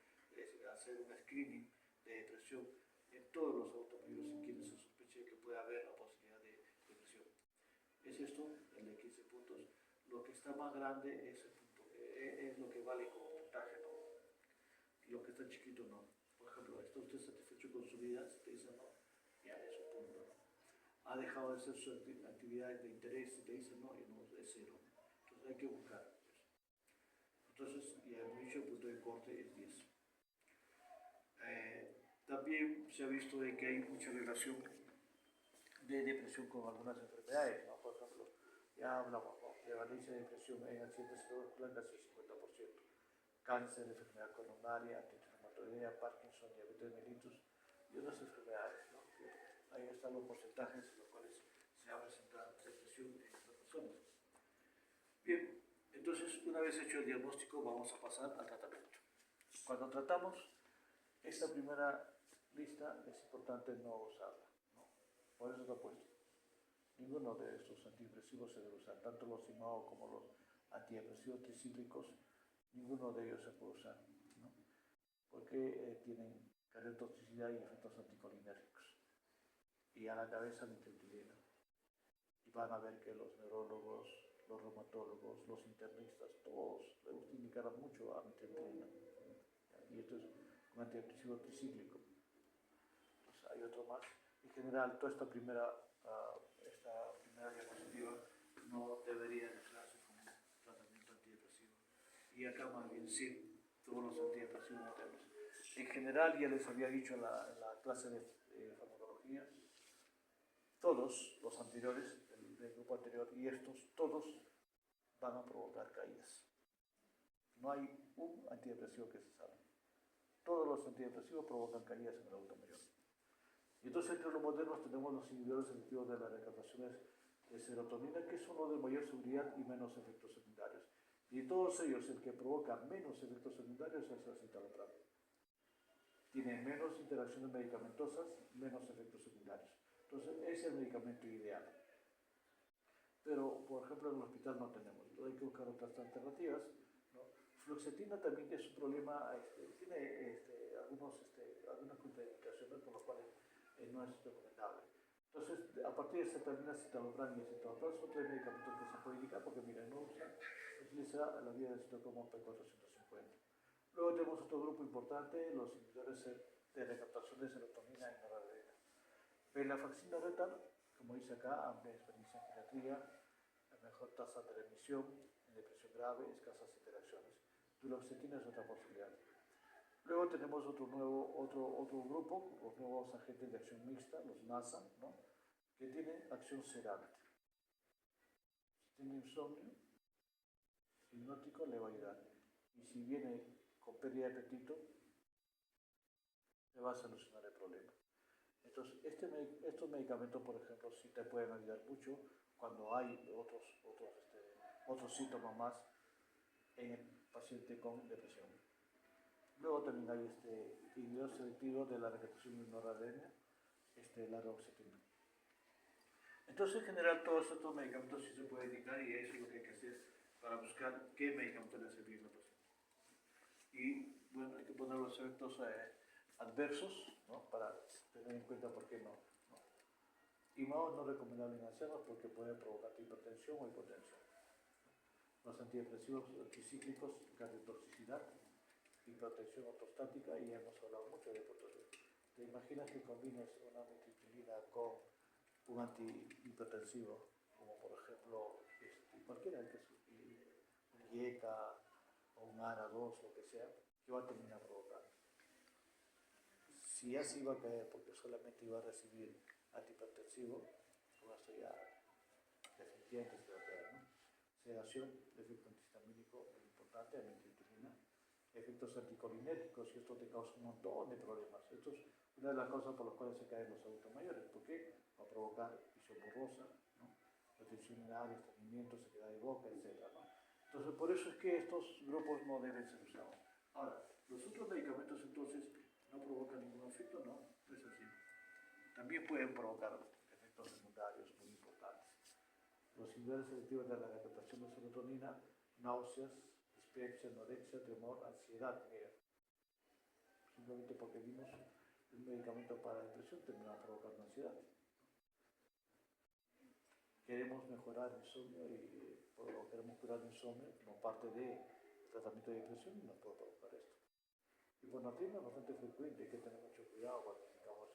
hacer un screening de depresión en todos los automovilos en quienes se sospeche que puede haber la posibilidad de depresión. Es esto, el de 15 puntos. Lo que está más grande es, es lo que vale como puntaje, ¿no? Lo que está chiquito, no. Por ejemplo, ¿está usted satisfecho con su vida? Si te dice no, ya es un punto, ¿no? Ha dejado de hacer sus actividades de interés, si te dice no, y no es 0. Entonces hay que buscar eso. Entonces, ya hemos dicho, el punto de corte es 10. También se ha visto de que hay mucha relación de depresión con algunas enfermedades, ¿no? Por ejemplo, ya hablamos, ¿no? Prevalencia de depresión en accidentes cerebrovasculares casi 50%. Cáncer, enfermedad coronaria, artritis Parkinson, diabetes mellitus y otras enfermedades, ¿no? Ahí están los porcentajes en los cuales se ha presentado depresión en estas personas. Bien, entonces una vez hecho el diagnóstico vamos a pasar al tratamiento. Cuando tratamos esta primera lista es importante no usarla, ¿no? Por eso está puesto. Ninguno de estos antidepresivos se debe usar, tanto los IMAO como los antidepresivos tricíclicos, ninguno de ellos se puede usar, ¿no? Porque tienen cardiotoxicidad y efectos anticolinérgicos. Y a la cabeza nitrotilina. Y van a ver que los neurólogos, los reumatólogos, los internistas, todos les gusta indicar mucho a nitrotilina. Y esto es un antidepresivo tricíclico. Entonces hay otro más. En general, toda esta primera diapositiva no debería declararse como tratamiento antidepresivo. Y acá más bien sí, todos los antidepresivos modernos. En general, ya les había dicho en la clase de farmacología, todos los anteriores, del grupo anterior y estos, todos van a provocar caídas. No hay un antidepresivo que se salve. Todos los antidepresivos provocan caídas en el adulto mayor. Y entonces entre los modernos tenemos los inhibidores selectivos de las recaptaciones de serotonina, que son los de mayor seguridad y menos efectos secundarios. Y de todos ellos, el que provoca menos efectos secundarios es el citalopram. Tiene menos interacciones medicamentosas, menos efectos secundarios. Entonces, es el medicamento ideal. Pero, por ejemplo, en el hospital no tenemos. Entonces, hay que buscar otras alternativas, ¿no? Fluoxetina también es un problema, tiene algunas contraindicaciones por las cuales no es recomendable. Entonces, a partir de cetalina, citalopram y citalopram son 3 medicamentos que se pueden indicar porque, miren, no utiliza la vía del citocromo P450. Luego tenemos otro grupo importante, los inhibidores de recaptación de serotonina y noradrenalina. Venlafaxina retal, como dice acá, amplia experiencia en geriatría, la mejor tasa de remisión en depresión grave, escasas interacciones. Duloxetina es otra posibilidad. Luego tenemos otro grupo, los nuevos agentes de acción mixta, los NASA, ¿no? Que tienen acción sedante. Si tiene insomnio, hipnótico le va a ayudar. Y si viene con pérdida de apetito, le va a solucionar el problema. Entonces, estos medicamentos, por ejemplo, sí te pueden ayudar mucho cuando hay otros síntomas más en el paciente con depresión. Luego también hay inhibidor selectivo de la recaptación de noradrenalina, la duloxetina. Entonces, en general, todos estos medicamentos sí se pueden indicar y eso es lo que hay que hacer para buscar qué medicamento le sirve a la paciente. Y, bueno, hay que poner los efectos adversos, ¿no? Para tener en cuenta por qué no. IMAO no recomendable en ancianos porque puede provocar hipertensión o hipotensión. Los antidepresivos tricíclicos, cardiotoxicidad, hipertensión ortostática y hemos hablado mucho de hipotensión. ¿Te imaginas que combines una mitriptilina con un antihipertensivo, como por ejemplo cualquiera, que es un IECA o un ARA2, lo que sea, que va a terminar provocando. Si ya se iba a caer porque solamente iba a recibir antihipertensivo, con esto ya definitivamente se va a caer, ¿no? Sedación, efecto antihistamínico muy importante, amitriptilina, efectos anticolinéticos, y esto te causa un montón de problemas. Esto es una de las cosas por las cuales se caen los adultos mayores. ¿Por qué? Va a provocar visión borrosa, ¿no? Retención oral, estreñimiento, sequedad de boca, etc., ¿no? Entonces, por eso es que estos grupos no deben ser usados. Ahora, los otros medicamentos entonces no provocan ningún efecto, no es así. También pueden provocar efectos secundarios muy importantes. Los inhibidores selectivos de la recaptación de serotonina, náuseas, dispepsia, anorexia, tremor, ansiedad. Mira, simplemente porque dimos un medicamento para depresión termina provocando ansiedad. Queremos mejorar el insomnio o queremos curar el insomnio como parte del tratamiento de depresión y nos puede provocar esto. Y bueno, aquí es bastante frecuente, hay que tener mucho cuidado cuando aplicamos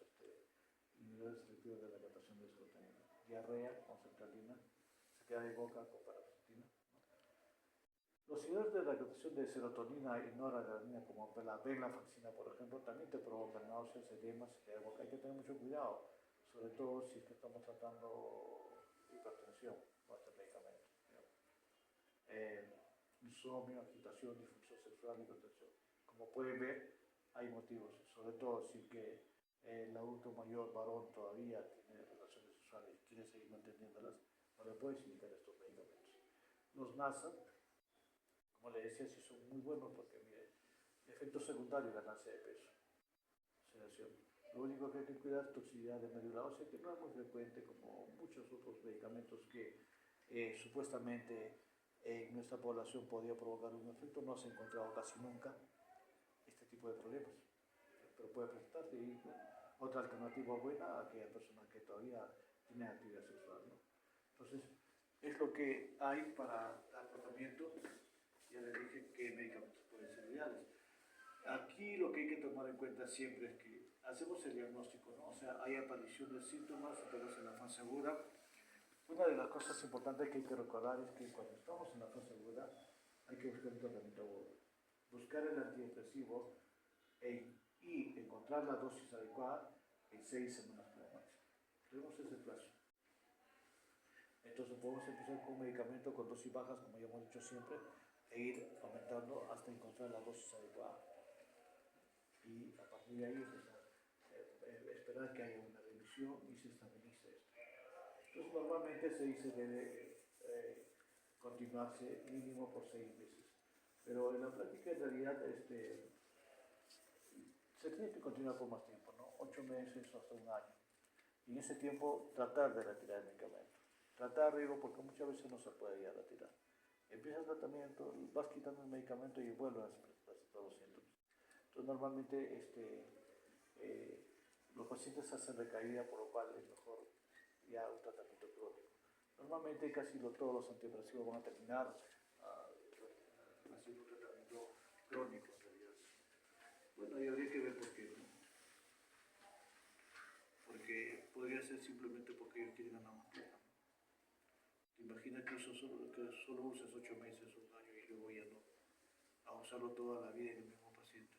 inhibidores selectivos de la captación de serotonina. Diarrea con sertralina, sequedad de boca con paroxetina. Los inhibidores de la captación de serotonina y noradrenalina, como la venlafaxina, por ejemplo, también te provocan náuseas, edemas, sequedad de boca. Hay que tener mucho cuidado, sobre todo si es que estamos tratando hipertensión con este medicamento. Insomnio, agitación, disfunción sexual, hipertensión. Como pueden ver, hay motivos, sobre todo si que el adulto mayor varón todavía tiene relaciones sexuales y quiere seguir manteniéndolas, no le puedes indicar estos medicamentos. Los NASA, como le decía, sí son muy buenos porque, mire, efectos secundarios, ganancia de peso, sedación. Lo único que hay que cuidar es toxicidad de médula ósea, que no es muy frecuente como muchos otros medicamentos que supuestamente en nuestra población podía provocar un efecto. No se ha encontrado casi nunca este tipo de problemas, pero puede presentarse. Y otra alternativa buena a aquella persona que todavía tiene actividad sexual, ¿no? Entonces, es lo que hay para dar tratamiento. Ya les dije qué medicamentos pueden ser ideales. Aquí lo que hay que tomar en cuenta siempre es que hacemos el diagnóstico, ¿no? O sea, hay aparición de síntomas, estamos en la fase aguda. Una de las cosas importantes que hay que recordar es que cuando estamos en la fase aguda hay que buscar un tratamiento agudo. Buscar el antidepresivo y encontrar la dosis adecuada en 6 semanas como máximo. Tenemos ese plazo. Entonces podemos empezar con un medicamento con dosis bajas, como ya hemos dicho siempre, e ir aumentando hasta encontrar la dosis adecuada. Y a partir de ahí empezar, esperar que haya una revisión y se estabilice esto. Entonces normalmente se dice que debe continuarse mínimo por 6 meses. Pero en la práctica en realidad se tiene que continuar por más tiempo, ¿no? 8 meses o hasta un año. Y en ese tiempo tratar de retirar el medicamento. Tratar, digo, porque muchas veces no se puede ya retirar. Empieza el tratamiento, vas quitando el medicamento y vuelven a presentar los síntomas. Entonces normalmente los pacientes hacen recaída, por lo cual es mejor ya un tratamiento crónico. Normalmente casi todos los antidepresivos van a terminar haciendo un tratamiento crónico en realidad. Bueno, y habría que ver por qué, ¿no? Porque podría ser simplemente porque ellos quieren ganar más plata. ¿Te imaginas que solo uses 8 meses o un año y luego ya no? A usarlo toda la vida en el mismo paciente.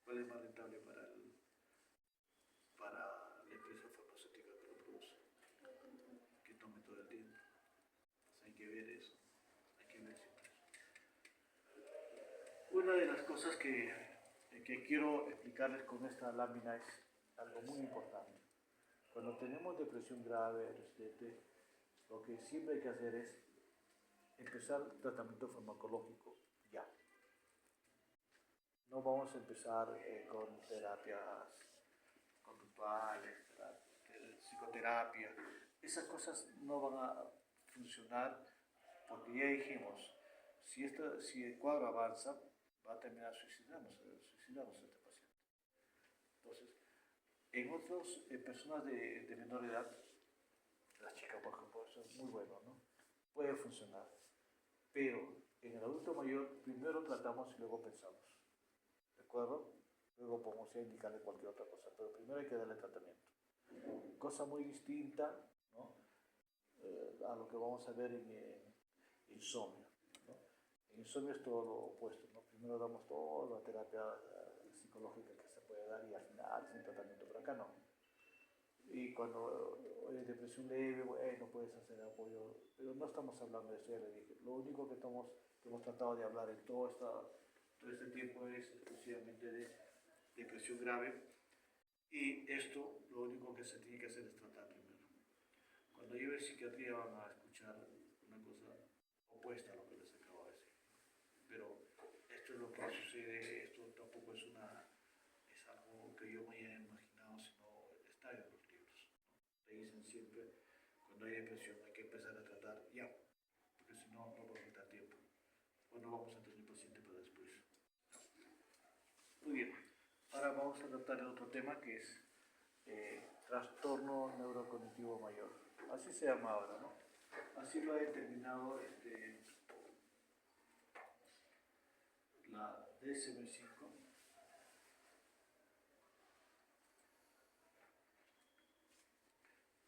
¿Cuál es más rentable para la empresa farmacéutica que lo produce? Que tome todo el tiempo. Entonces hay que ver eso. Hay que ver siempre eso. Una de las cosas que quiero explicarles con esta lámina es algo muy importante. Cuando tenemos depresión grave, resistente, lo que siempre hay que hacer es empezar tratamiento farmacológico ya. No vamos a empezar con terapias conductuales, psicoterapia. Esas cosas no van a funcionar porque ya dijimos, si el cuadro avanza, va a terminar suicidándose este paciente. Entonces, en otras personas de menor edad, la chica, por ejemplo, eso es muy bueno, ¿no? Puede funcionar. Pero en el adulto mayor, primero tratamos y luego pensamos. ¿De acuerdo? Luego podemos indicarle cualquier otra cosa, pero primero hay que darle tratamiento. Cosa muy distinta, ¿no? A lo que vamos a ver en insomnio, ¿no? En insomnio es todo lo opuesto, ¿no? Primero damos toda la terapia psicológica que se puede dar y al final sin tratamiento, pero acá no. Y cuando hay depresión leve, bueno, puedes hacer apoyo, pero no estamos hablando de eso, ya le dije. Lo único que hemos tratado de hablar en todo este tiempo es exclusivamente de depresión grave, y esto lo único que se tiene que hacer es tratar primero. Cuando lleve psiquiatría van a escuchar una cosa opuesta a lo que les acabo de decir. Pero esto es lo que sucede, esto tampoco es algo que yo me haya imaginado, sino está en los libros, ¿no? Te dicen siempre, cuando hay depresión hay que empezar a tratar ya, porque si no, no va a quitar tiempo. O no vamos a tener paciente para después. Muy bien, ahora vamos a tratar el otro tema que es trastorno neurocognitivo mayor. Así se llama ahora, ¿no? Así lo ha determinado la DSM-5.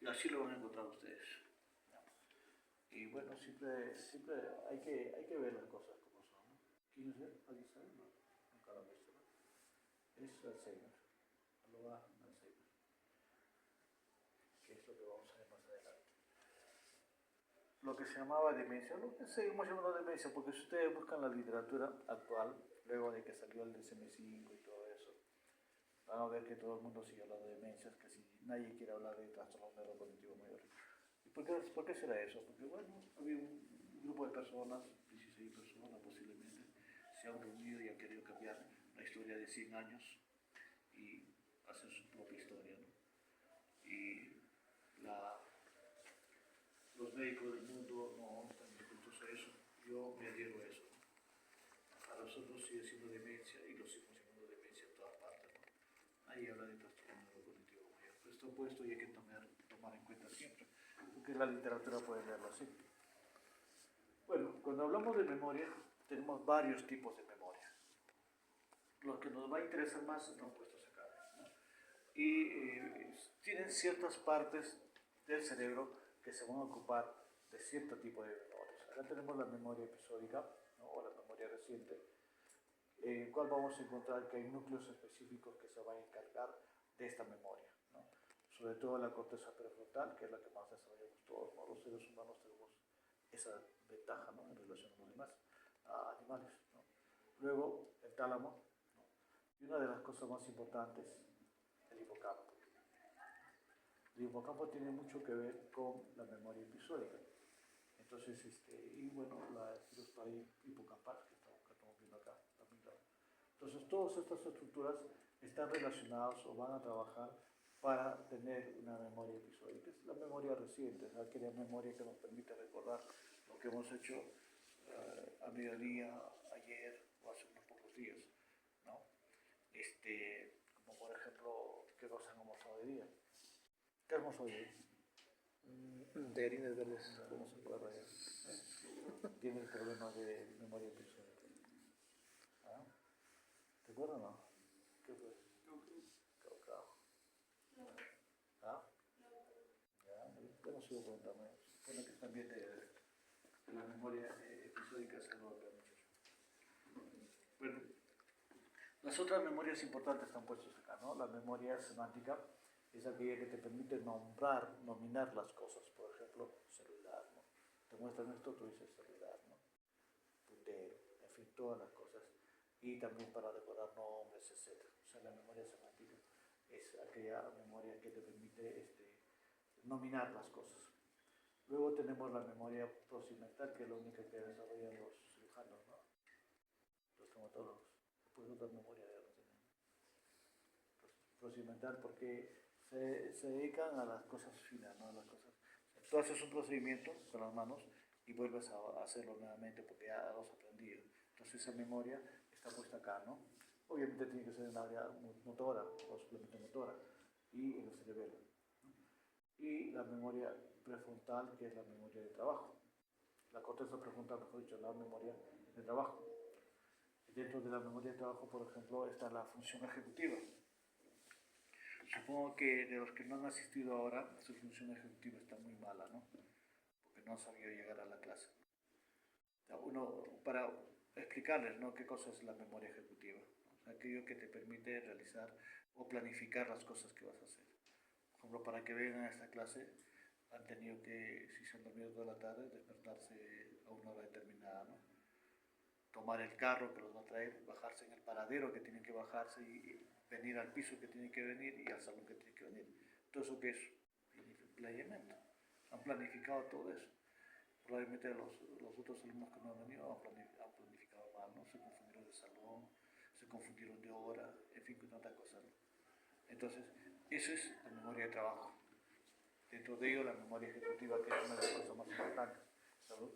Y así lo van a encontrar ustedes. Y bueno, siempre hay que ver las cosas como son, ¿no? ¿Quién es él? ¿Alguien sabe? No, nunca lo han visto, ¿no? Es Alzheimer. Lo va Alzheimer. Que es lo que vamos a ver más adelante. Lo que se llamaba demencia, lo que seguimos llamando demencia, porque si ustedes buscan la literatura actual, luego de que salió el DSM-5 y todo eso, van a ver que todo el mundo sigue hablando de demencias, casi nadie quiere hablar de trastorno neurocognitivo mayor. ¿Y por qué será eso? Porque bueno, había un grupo de personas, 16 personas posiblemente, se han reunido y han querido cambiar la historia de 100 años y hacer su propia historia, ¿no? Y los médicos del mundo no están dispuestos a eso. Yo me adhiero a eso, ¿no? Para nosotros sigue siendo demencia y lo seguimos llamando demencia en todas partes, ¿no? Ahí habla de trastorno neurocognitivo mayor. Pero esto puesto y hay que tomar en cuenta siempre, porque la literatura puede leerlo así. Bueno, cuando hablamos de memoria, tenemos varios tipos de memoria. Lo que nos va a interesar más están puestos acá, ¿no? Y tienen ciertas partes del cerebro que se van a ocupar de cierto tipo de memorias. Acá tenemos la memoria episódica, ¿no? O la memoria reciente, en el cual vamos a encontrar que hay núcleos específicos que se van a encargar de esta memoria, ¿no? Sobre todo la corteza prefrontal, que es la que más desarrollamos todos, ¿no? Los seres humanos tenemos esa ventaja, ¿no? En relación a los demás animales, ¿no? Luego el tálamo, ¿no? Y una de las cosas más importantes, el hipocampo. El hipocampo tiene mucho que ver con la memoria episódica. Entonces, y bueno, la espirospalía hipocampal, que estamos viendo acá, también. Entonces, todas estas estructuras están relacionadas o van a trabajar para tener una memoria episódica. Es la memoria reciente, es aquella memoria que nos permite recordar lo que hemos hecho a mediodía, ayer o hace unos pocos días, ¿no? Como por ejemplo, ¿qué cosa hemos almorzado hoy día? ¿Qué hemos hoy día? De harinas verdes. ¿Cómo se acuerda ya? Tiene el problema de memoria episódica. ¿Ah? ¿Te acuerdas o no? ¿Qué fue? Caucao. ¿Ah? Ya, yo no sigo contando. Supone que también de la memoria episódica se lo habla mucho. Bueno, las otras memorias importantes están puestas acá, ¿no? La memoria semántica es aquella que te permite nominar las cosas. Por ejemplo, celular, ¿no? Te muestran esto, tú dices celular, ¿no? Puntero, en fin, todas las cosas. Y también para recordar nombres, etc. O sea, la memoria semántica es aquella memoria que te permite nominar las cosas. Luego tenemos la memoria procedimental, que es la única que desarrollan los cirujanos, ¿no? Los traumatólogos. Después otra memoria de no tienen. Procedimental porque se dedican a las cosas finas, ¿no? A las cosas. Tú haces un procedimiento con las manos y vuelves a hacerlo nuevamente porque ya lo has aprendido. Entonces esa memoria está puesta acá, ¿no? Obviamente tiene que ser en el área motora o simplemente motora y en el cerebelo, ¿no? Y la memoria prefrontal, que es la memoria de trabajo. La corteza prefrontal, mejor dicho, la memoria de trabajo. Dentro de la memoria de trabajo, por ejemplo, está la función ejecutiva. Supongo que de los que no han asistido ahora, su función ejecutiva está muy mala, ¿no? Porque no han sabido llegar a la clase. O sea, para explicarles, ¿no?, qué cosa es la memoria ejecutiva. O sea, aquello que te permite realizar o planificar las cosas que vas a hacer. Por ejemplo, para que vengan a esta clase, han tenido que, si se han dormido toda la tarde, despertarse a una hora determinada, ¿no? Tomar el carro que los va a traer, bajarse en el paradero que tienen que bajarse y venir al piso que tienen que venir y al salón que tienen que venir. Todo eso que es planeamiento. Han planificado todo eso. Probablemente los otros alumnos que no han venido han planificado mal, ¿no? Se confundieron de salón, se confundieron de hora, en fin, con tantas cosas, ¿no? Entonces, eso es la memoria de trabajo. Dentro de ello, la memoria ejecutiva, que es una de las cosas más importantes. ¿Salud?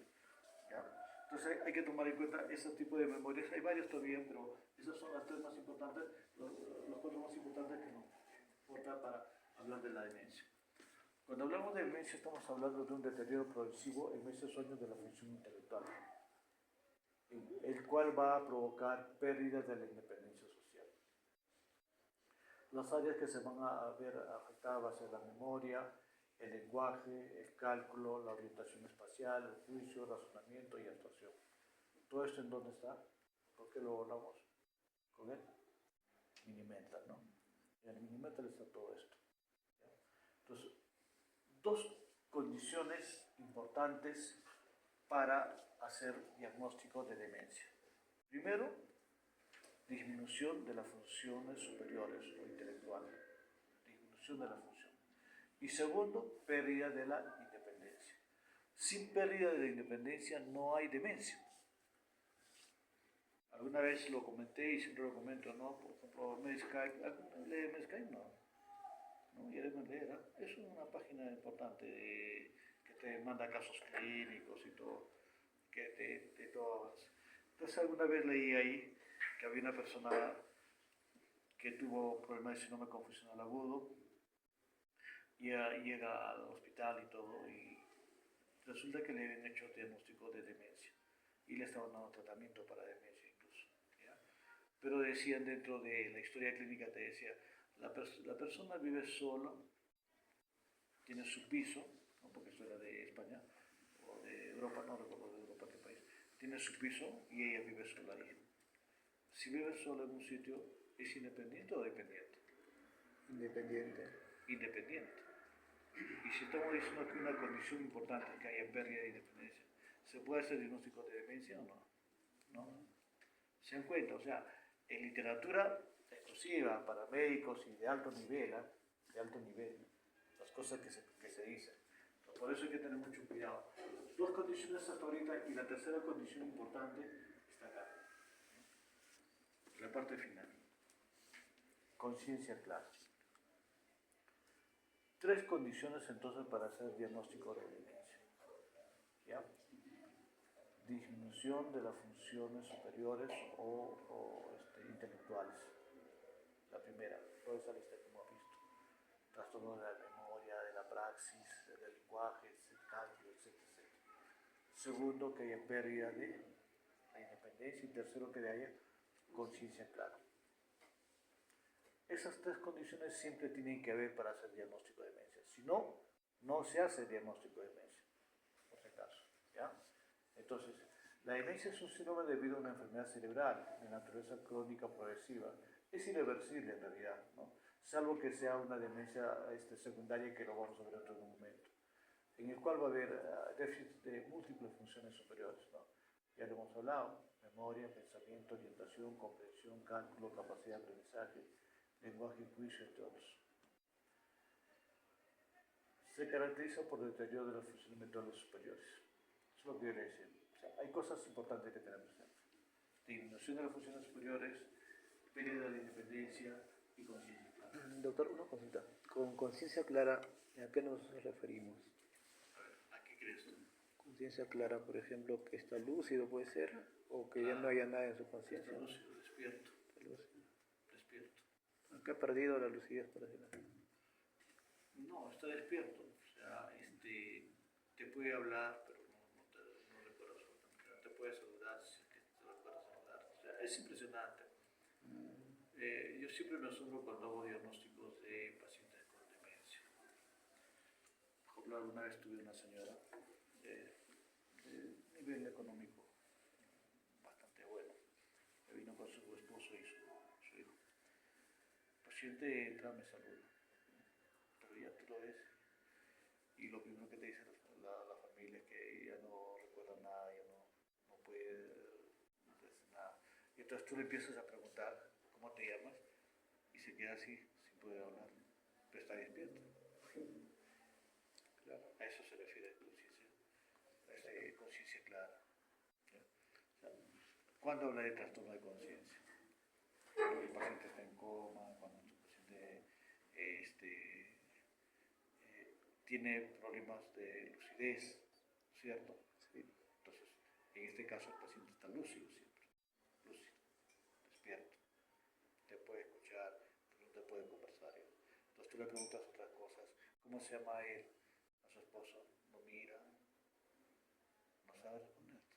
¿Ya? Entonces hay que tomar en cuenta ese tipo de memorias. Hay varios todavía, pero esas son las tres más importantes, los cuatro más importantes que nos importa para hablar de la demencia. Cuando hablamos de demencia estamos hablando de un deterioro progresivo en esos años de la función intelectual, el cual va a provocar pérdidas de la independencia social. Las áreas que se van a ver afectadas va a ser la memoria, el lenguaje, el cálculo, la orientación espacial, el juicio, razonamiento y actuación. ¿Todo esto en dónde está? ¿Por qué lo hablamos con él? Minimental, ¿no? En el Minimental está todo esto. ¿Ya? Entonces, dos condiciones importantes para hacer diagnóstico de demencia. Primero, disminución de las funciones superiores o intelectuales. Disminución de la función. Y segundo, pérdida de la independencia. Sin pérdida de la independencia no hay demencia. Alguna vez lo comenté y siempre lo comento, ¿no? Por ejemplo, Medscape, ¿alguno lee Medscape? No. ¿No? Ya deben leer, ¿eh? Es una página importante que te manda casos clínicos y todo, que te todo. Entonces alguna vez leí ahí que había una persona que tuvo problemas de síndrome confusional agudo, y llega al hospital y todo, y resulta que le habían hecho diagnóstico de demencia y le estaban dando tratamiento para demencia incluso, ¿ya? Pero decían, dentro de la historia clínica te decía, la persona vive sola, tiene su piso, ¿no?, porque esto era de España o de Europa, no recuerdo de Europa qué país, tiene su piso y ella vive sola ahí. Si vive sola en un sitio, ¿es independiente o dependiente? Independiente. Independiente. Y si estamos diciendo que una condición importante es que haya pérdida de independencia, ¿se puede hacer diagnóstico de demencia o no? ¿No? ¿Se dan cuenta? O sea, en literatura exclusiva para médicos y de alto nivel, las cosas que se dicen. Por eso hay que tener mucho cuidado. Dos condiciones hasta ahorita, y la tercera condición importante está acá, la parte final. Conciencia clara. Tres condiciones entonces para hacer diagnóstico de demencia. ¿Ya? Disminución de las funciones superiores o intelectuales. La primera, toda esa lista que hemos visto. Trastorno de la memoria, de la praxis, del lenguaje, del cálculo, etc. Segundo, que haya pérdida de la independencia. Y tercero, que haya conciencia clara. Esas tres condiciones siempre tienen que haber para hacer diagnóstico de demencia. Si no, no se hace diagnóstico de demencia, por si acaso, ¿ya? Entonces, la demencia es un síndrome debido a una enfermedad cerebral de naturaleza crónica progresiva. Es irreversible en realidad, ¿no? Salvo que sea una demencia secundaria, que lo vamos a ver en otro momento, en el cual va a haber déficit de múltiples funciones superiores, ¿no? Ya lo hemos hablado: memoria, pensamiento, orientación, comprensión, cálculo, capacidad de aprendizaje, lenguaje y juicio, entre otros. Se caracteriza por el deterioro de las funciones mentales superiores. Eso es lo que quiere decir. O sea, hay cosas importantes que tener presente: disminución de las funciones superiores, pérdida de la independencia y conciencia clara. Doctor, una consulta. Con conciencia clara, ¿a qué nos referimos? A ver, ¿a qué crees tú? Conciencia clara, por ejemplo, que está lúcido, puede ser, o que ya no haya nada en su conciencia. Está lúcido, despierto. Despierto. Acá ha perdido la lucidez, por decirlo así. No, está despierto. O sea, te puede hablar, pero no recuerda absolutamente nada. Te puede saludar, si es que te recuerda saludar. O sea, es impresionante. Yo siempre me asombro cuando hago diagnósticos de pacientes ejemplo, alguna vez tuve una señora de nivel económico bastante bueno, que vino con su esposo y su hijo. El paciente entra, me saluda, pero ya tú lo ves y lo primero que te dice la familia es que ya no recuerda nada, ya no puede decir nada. Y entonces tú le empiezas a preguntar cómo te llamas y se queda así, sin poder hablar, pero está despierto. Claro, a eso se refiere conciencia, conciencia clara. ¿Ya? O sea, ¿cuándo habla de trastorno de conciencia? Cuando el paciente está en coma, cuando el paciente tiene problemas de lucidez, ¿cierto? Sí. Entonces, en este caso el paciente está lúcido siempre, lúcido, despierto, te puede escuchar, pero no te puede conversar. Entonces tú le preguntas otras cosas, ¿cómo se llama él? A su esposo, lo mira, no sabe responderte.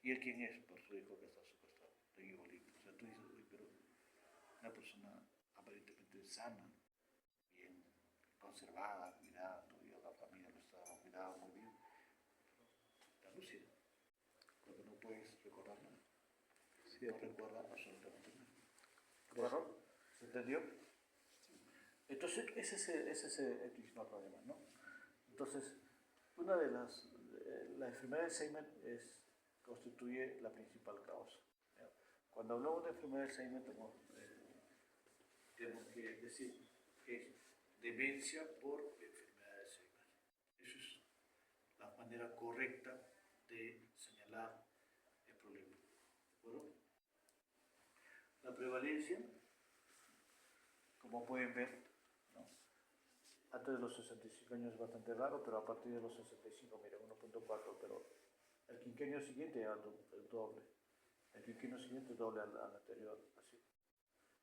¿Y él quién es? Por su hijo que está a su costado, de igualito. O sea, tú dices, uy, pero una persona aparentemente sana, bien conservada, cuidada, todavía la familia lo está cuidando muy bien, está lúcida, porque no puedes recordar nada. Sí, no recuerda absolutamente nada. ¿Claro? ¿Se entendió? Entonces, ese es el principal problema, ¿no? Entonces, una de la enfermedad de Alzheimer constituye la principal causa. ¿Ya? Cuando hablamos de enfermedad de Alzheimer, tenemos que decir que es demencia por enfermedad de Alzheimer. Esa es la manera correcta de señalar el problema. ¿De acuerdo? La prevalencia, como pueden ver, ¿no? Antes de los 65 años es bastante raro, pero a partir de los 65, miren, 1.4, pero el quinquenio siguiente el doble. El quinquenio siguiente doble al anterior, así.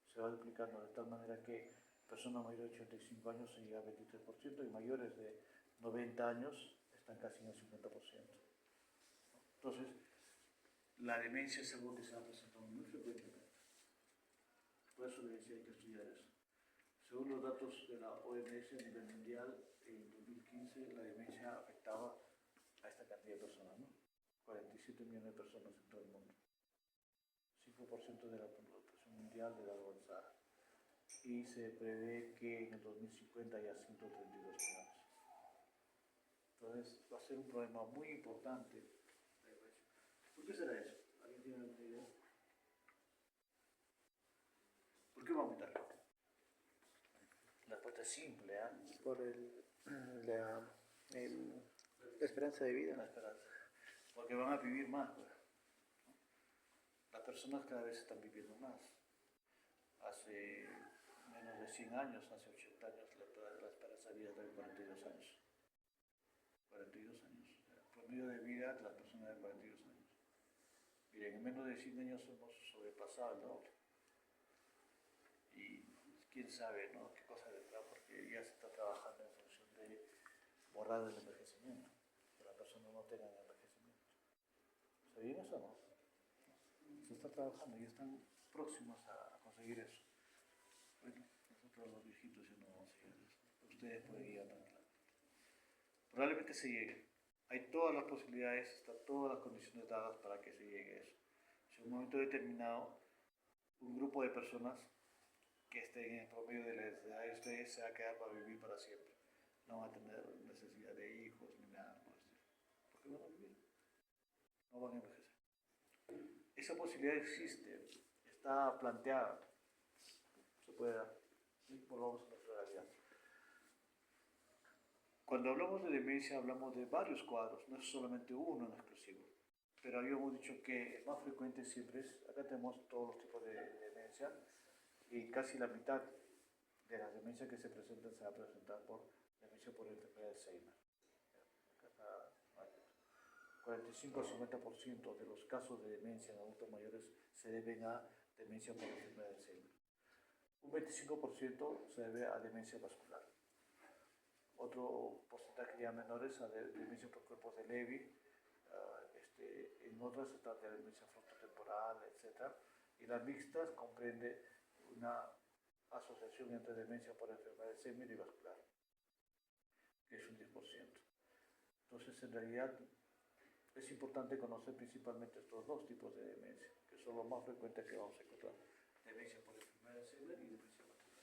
Se va duplicando de tal manera que personas mayores de 85 años se llega al 23% y mayores de 90 años están casi en el 50%. Entonces, la demencia es algo que se ha presentado muy frecuentemente. Por eso le decía, hay que estudiar eso. Según los datos de la OMS a nivel mundial, en 2015 la demencia afectaba a esta cantidad de personas, ¿no? 47 millones de personas en todo el mundo. 5% de la población mundial de edad avanzada. Y se prevé que en el 2050 haya 132 millones. Entonces va a ser un problema muy importante. ¿Por qué será eso? ¿Alguien tiene alguna idea? ¿Por qué va a aumentar? La respuesta es simple, ¿eh? Por la esperanza de vida. La esperanza. Porque van a vivir más. Pues. Las personas cada vez están viviendo más. Hace menos de 100 años, hace 80 años, la esperanza de vida era de 42 años. 42 años. El promedio de vida de las personas de 42 años. Miren, en menos de 100 años hemos sobrepasado el doble. Y quién sabe, ¿no? Qué cosa vendrá, porque ya se está trabajando en función de borrar el envejecimiento, que las personas no tengan envejecimiento. ¿Sabían eso o no? Se está trabajando y están próximos a conseguir eso. Bueno, nosotros los viejitos ya no vamos a llegar a eso. Ustedes pueden ir tranquilamente. Probablemente se llegue. Hay todas las posibilidades, están todas las condiciones dadas para que se llegue a eso. Si en un momento determinado, un grupo de personas que estén en el promedio de la edad de ustedes se va a quedar para vivir para siempre. No van a tener necesidad de hijos ni nada por eso. ¿Por qué van a vivir? No van a envejecer. Esa posibilidad existe, está planteada, se puede dar. Y volvamos a nuestra realidad. Cuando hablamos de demencia hablamos de varios cuadros, no es solamente uno en exclusivo. Pero habíamos dicho que el más frecuente siempre es, acá tenemos todos los tipos de demencia, y casi la mitad de las demencias que se presentan se va a presentar por demencia por enfermedad de Alzheimer. 45-50% de los casos de demencia en adultos mayores se deben a demencia por enfermedad de Alzheimer. Un 25% se debe a demencia vascular. Otro porcentaje ya menor es a demencia por cuerpos de Levy. En otras se trata de demencia frontotemporal, etc. Y las mixtas comprende una asociación entre demencia por enfermedad de Alzheimer y vascular. que es un 10%. Entonces, en realidad, es importante conocer principalmente estos dos tipos de demencia, que son los más frecuentes que vamos a encontrar. Demencia por enfermedad de Alzheimer y demencia materna.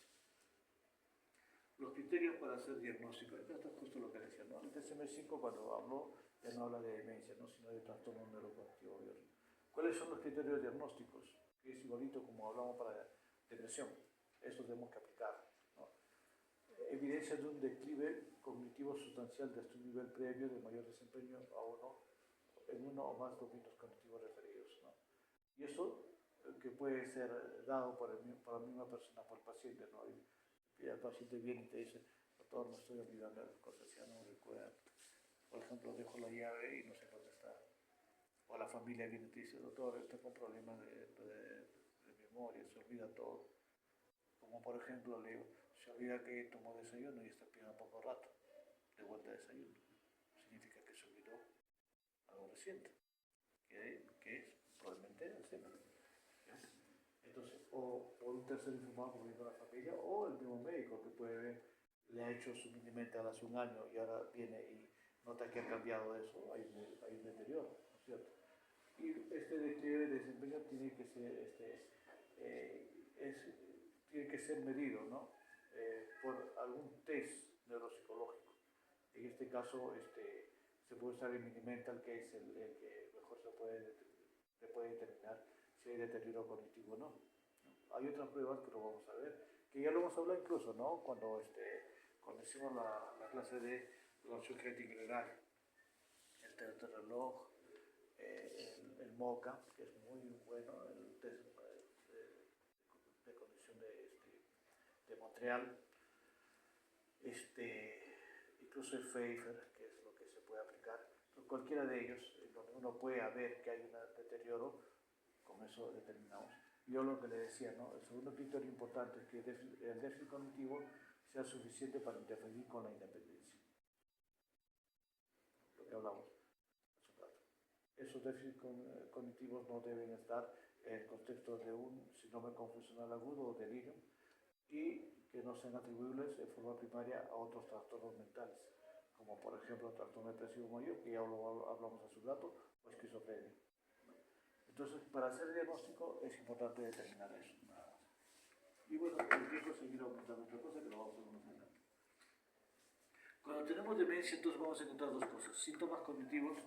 Los criterios para hacer diagnóstico. Esto es justo lo que decía, ¿no? El DSM-5 cuando habló, ya no habla de demencia, ¿no? Sino de trastorno neurocognitivo biológico. ¿Cuáles son los criterios diagnósticos? Que es igualito como hablamos para depresión. Eso tenemos que aplicar, ¿no? Evidencia de un declive cognitivo sustancial desde un nivel previo de mayor desempeño en uno o más dominios cognitivos referidos, ¿no? Y eso que puede ser dado por la misma persona, por el paciente, ¿no? Y el paciente viene y te dice, doctor, me estoy olvidando de las cosas, ya no recuerdo. Por ejemplo, dejo la llave y no sé dónde está. O la familia viene y te dice, doctor, estoy con problemas de memoria, se olvida todo. Como por ejemplo, le digo, se olvida que tomó desayuno y está pidiendo poco rato de vuelta a desayuno. Significa que se olvidó algo reciente, que es probablemente Alzheimer. Entonces, o por un tercer informado como dijo la familia, o el mismo médico que puede ver, le ha hecho su mini-mental hace un año y ahora viene y nota que ha cambiado eso, hay un deterioro, ¿no es cierto? Y este declive de desempeño tiene que ser, tiene que ser medido, ¿no? Por algún test neuropsicológico. En este caso, se puede usar el mini-mental, que es el que mejor se puede determinar si hay deterioro cognitivo o no. Hay otras pruebas que lo vamos a ver, que ya lo hemos hablado incluso, ¿no? Cuando hicimos la clase de evaluación genética integral, el test de reloj, el MOCA, que es muy bueno, el test de condición de Montreal, incluso el Pfeiffer, que es lo que se puede aplicar. Entonces, cualquiera de ellos, donde uno puede ver que hay un deterioro, con eso determinamos. Yo lo que le decía, ¿no? El segundo criterio importante es que el déficit cognitivo sea suficiente para interferir con la independencia. Lo que hablamos hace un rato. Esos déficits cognitivos no deben estar en el contexto de un síndrome confusional agudo o delirio y que no sean atribuibles en forma primaria a otros trastornos mentales, como por ejemplo el trastorno depresivo mayor, que ya lo hablamos hace un rato, o esquizofrenia. Entonces, para hacer diagnóstico es importante determinar eso. Y bueno, el tiempo seguirá aumentando otra cosa que lo vamos a ver más adelante. Cuando tenemos demencia, entonces vamos a encontrar dos cosas: síntomas cognitivos,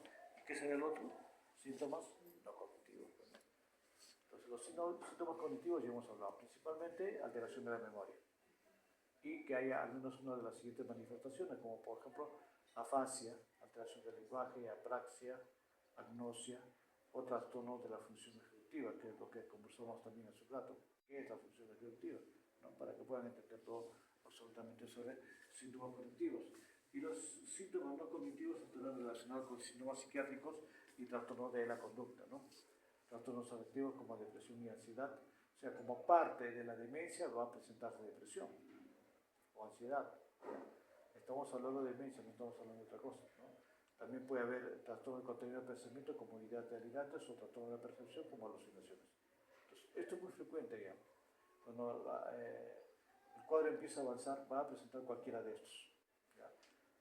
¿qué será el otro? Síntomas no cognitivos. Entonces, los síntomas cognitivos ya hemos hablado, principalmente alteración de la memoria. Y que haya al menos una de las siguientes manifestaciones, como por ejemplo afasia, alteración del lenguaje, apraxia, agnosia, o trastorno de la función ejecutiva, que es lo que conversamos también hace un rato. ¿Qué es la función ejecutiva? ¿No? Para que puedan entender todo absolutamente sobre síntomas cognitivos. Y los síntomas no cognitivos estarán relacionados con síntomas psiquiátricos y trastornos de la conducta, ¿no? Trastornos afectivos como depresión y ansiedad. O sea, como parte de la demencia va a presentarse depresión o ansiedad. Estamos hablando de demencia, no estamos hablando de otra cosa, ¿no? También puede haber trastorno de contenido de pensamiento como ideas delirantes o trastorno de percepción como alucinaciones. Entonces, esto es muy frecuente ya. Cuando el cuadro empieza a avanzar, va a presentar cualquiera de estos. ¿Ya?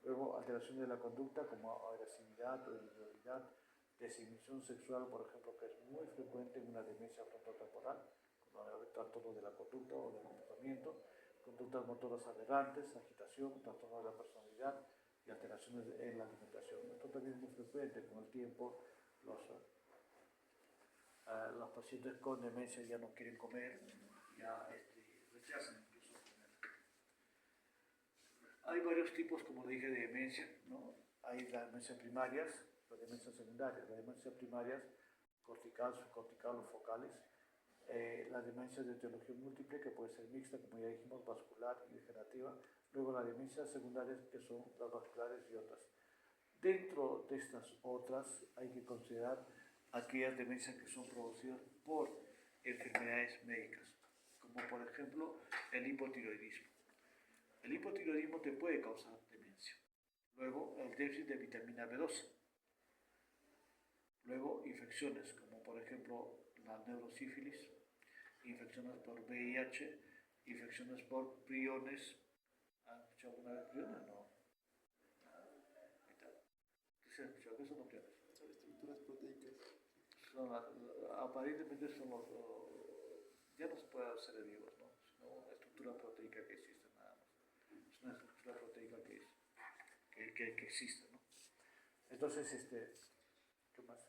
Luego, alteración de la conducta como agresividad o irritabilidad, desinhibición sexual, por ejemplo, que es muy frecuente en una demencia frontotemporal, cuando hay trastorno de la conducta o del comportamiento, conductas motoras aberrantes, agitación, trastorno de la personalidad, y alteraciones en la alimentación. Esto también es muy frecuente. Con el tiempo, los pacientes con demencia ya no quieren comer, ya rechazan incluso comer. Hay varios tipos, como dije, de demencia, ¿no? Hay las demencias primarias, las demencias secundarias. Las demencias primarias, cortical, subcortical o focales. La demencia de etiología múltiple, que puede ser mixta, como ya dijimos, vascular y degenerativa. Luego las demencias secundarias, que son las vasculares y otras. Dentro de estas otras hay que considerar aquellas demencias que son producidas por enfermedades médicas, como por ejemplo el hipotiroidismo. El hipotiroidismo te puede causar demencia. Luego el déficit de vitamina B12. Luego infecciones, como por ejemplo la neurosífilis, infecciones por VIH, infecciones por priones. ¿Han escuchado alguna vez priones? No. ¿Se ha escuchado qué son los priones? Son estructuras proteicas. Son aparentemente son los, ya no se puede hacer de vivos, ¿no? Sino una estructura proteica que existe nada más. Es una estructura proteica que existe, ¿no? Entonces, ¿qué más?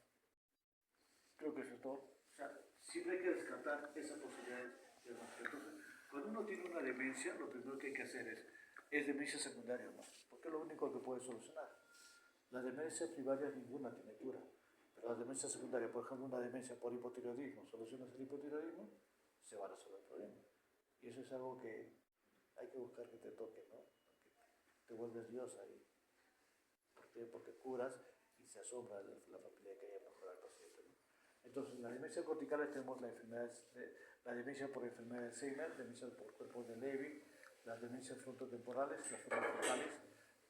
Creo que eso es todo. O sea, siempre hay que descartar esa posibilidad de muerte. Entonces, cuando uno tiene una demencia, lo primero que hay que hacer es demencia secundaria, ¿no? Porque es lo único que puede solucionar. La demencia primaria ninguna tiene cura. Pero la demencia secundaria, por ejemplo, una demencia por hipotiroidismo, solucionas el hipotiroidismo, se va a resolver el problema. Y eso es algo que hay que buscar que te toque, ¿no? Porque te vuelves Dios ahí. Porque curas y se asombra la familia que haya mejorado el paciente, ¿no? Entonces, en la demencia cortical tenemos la demencia por enfermedad de Alzheimer, demencia por cuerpos de Levy, las demencias frontotemporales, las formas focales.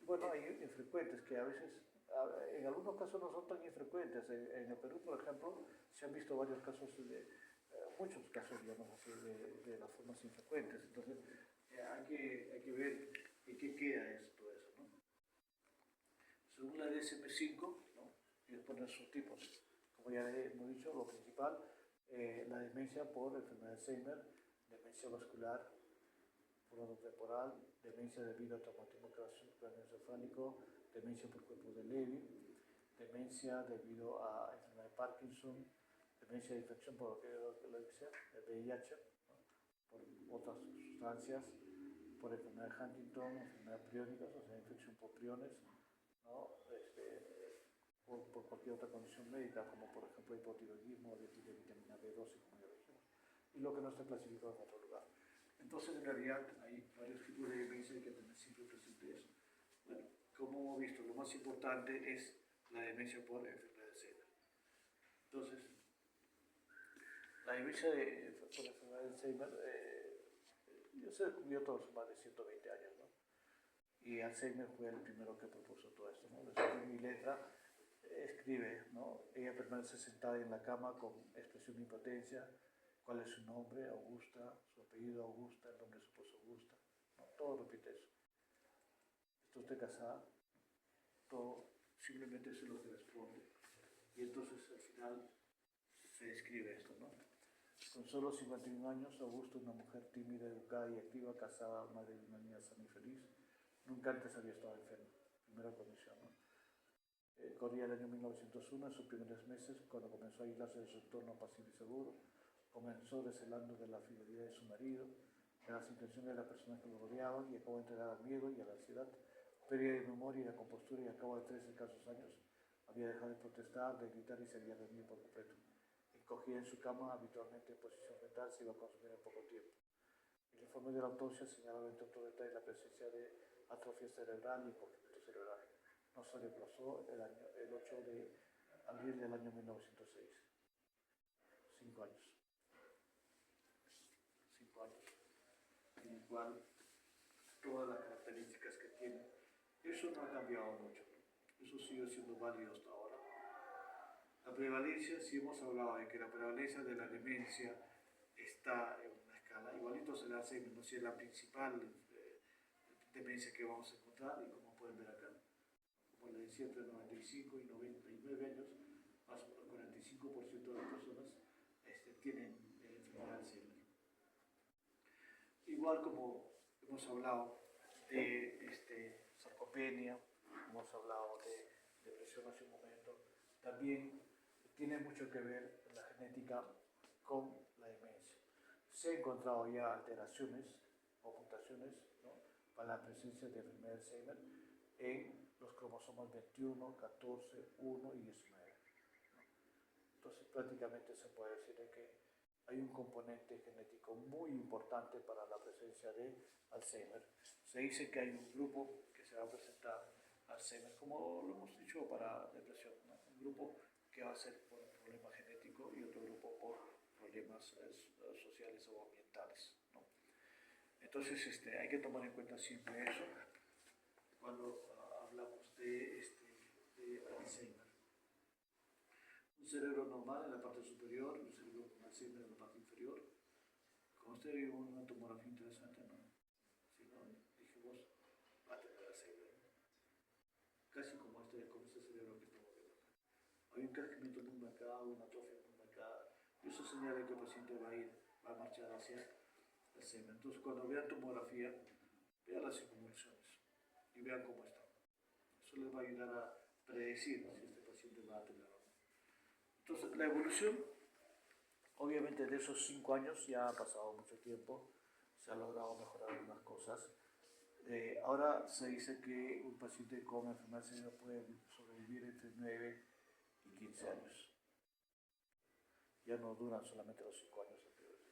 Bueno, hay infrecuentes que a veces, en algunos casos no son tan infrecuentes. En el Perú, por ejemplo, se han visto varios casos, muchos casos, digamos así, de las formas infrecuentes. Entonces, hay que ver en qué queda todo eso, ¿no? Según la DSM-5, ¿no? Ellos ponen sus tipos. Como ya hemos dicho, lo principal, la demencia por enfermedad de Alzheimer, demencia vascular, frontotemporal, demencia debido a traumatismo craneoencefálico, demencia por cuerpos de Levy, demencia debido a enfermedad de Parkinson, demencia de infección por el VIH, ¿no? Por otras sustancias, por enfermedad de Huntington, enfermedad priónica, o sea, infección por priones, ¿no? Por cualquier otra condición médica, como por ejemplo hipotiroidismo, déficit de vitamina B12, como ya dijimos, y lo que no está clasificado en otro lugar. Entonces, en realidad, hay varios tipos de demencia y hay que tener siempre presente eso. Bueno, como hemos visto, lo más importante es la demencia por enfermedad de Alzheimer. Entonces, la demencia por enfermedad de Alzheimer ya se descubrió todos más de 120 años, ¿no? Y Alzheimer fue el primero que propuso todo esto, ¿no? Desde mi letra escribe, ¿no? Ella permanece sentada en la cama con expresión de impotencia. ¿Cuál es su nombre? Augusta. Su apellido Augusta. El nombre de su esposo Augusta, ¿no? Todo repite eso. ¿Está usted casada? Todo simplemente eso es lo que responde. Y entonces al final se escribe esto, ¿no? Con solo 51 años, Augusta, una mujer tímida, educada y activa, casada, madre de una niña sana y feliz, nunca antes había estado enferma. Primera condición, ¿no? Corría el año 1901, en sus primeros meses, cuando comenzó a aislarse de su entorno pasivo y seguro, comenzó recelando de la fidelidad de su marido, de las intenciones de las personas que lo rodeaban, y acabó de entregar al miedo y a la ansiedad, pérdida de memoria y de compostura, y al cabo de 3 escasos años había dejado de protestar, de gritar y se había dormido por completo. Encogida en su cama, habitualmente en posición fetal, se iba a consumir en poco tiempo. El informe de la autopsia señalaba entre otros detalles la presencia de atrofia cerebral y encogimiento cerebral. No se reemplazó el 8 de abril del año 1906. 5 años. 5 años. En el cual todas las características que tiene, eso no ha cambiado mucho. Eso sigue siendo válido hasta ahora. La prevalencia, si hemos hablado de que la prevalencia de la demencia está en una escala, igualito se le hace, no sé, la principal demencia que vamos a encontrar, y como pueden ver acá, como les decía, entre 95 y 99 años, más o menos 45% de las personas tienen enfermedad de Alzheimer. Igual como hemos hablado de sarcopenia, hemos hablado de depresión hace un momento, también tiene mucho que ver la genética con la demencia. Se han encontrado ya alteraciones o mutaciones, ¿no?, para la presencia de enfermedad de Alzheimer en los cromosomas 21, 14, 1 y 19. ¿No? Entonces prácticamente se puede decir que hay un componente genético muy importante para la presencia de Alzheimer. Se dice que hay un grupo que se va a presentar Alzheimer, como lo hemos dicho para depresión, ¿no? Un grupo que va a ser por un problema genético y otro grupo por problemas sociales o ambientales, ¿no? Entonces hay que tomar en cuenta siempre eso cuando hablamos de Alzheimer. Un cerebro normal en la parte superior, un cerebro con Alzheimer en la parte inferior. Como usted vio una tomografía interesante, ¿no? Si no, dijimos, va a tener Alzheimer. Casi como este cerebro que está hay un crecimiento muy marcado, una atrofia muy marcada, y eso señala que el paciente va a marchar hacia Alzheimer. Entonces, cuando vean tomografía, vean las involuciones y vean cómo está. Eso les va a ayudar a predecir si este paciente va a tener o no. Entonces, la evolución, obviamente de esos 5 años ya ha pasado mucho tiempo, se ha logrado mejorar algunas cosas. Ahora se dice que un paciente con enfermedad de Alzheimer puede sobrevivir entre 9 y 15 años. Ya no duran solamente los 5 años anteriores.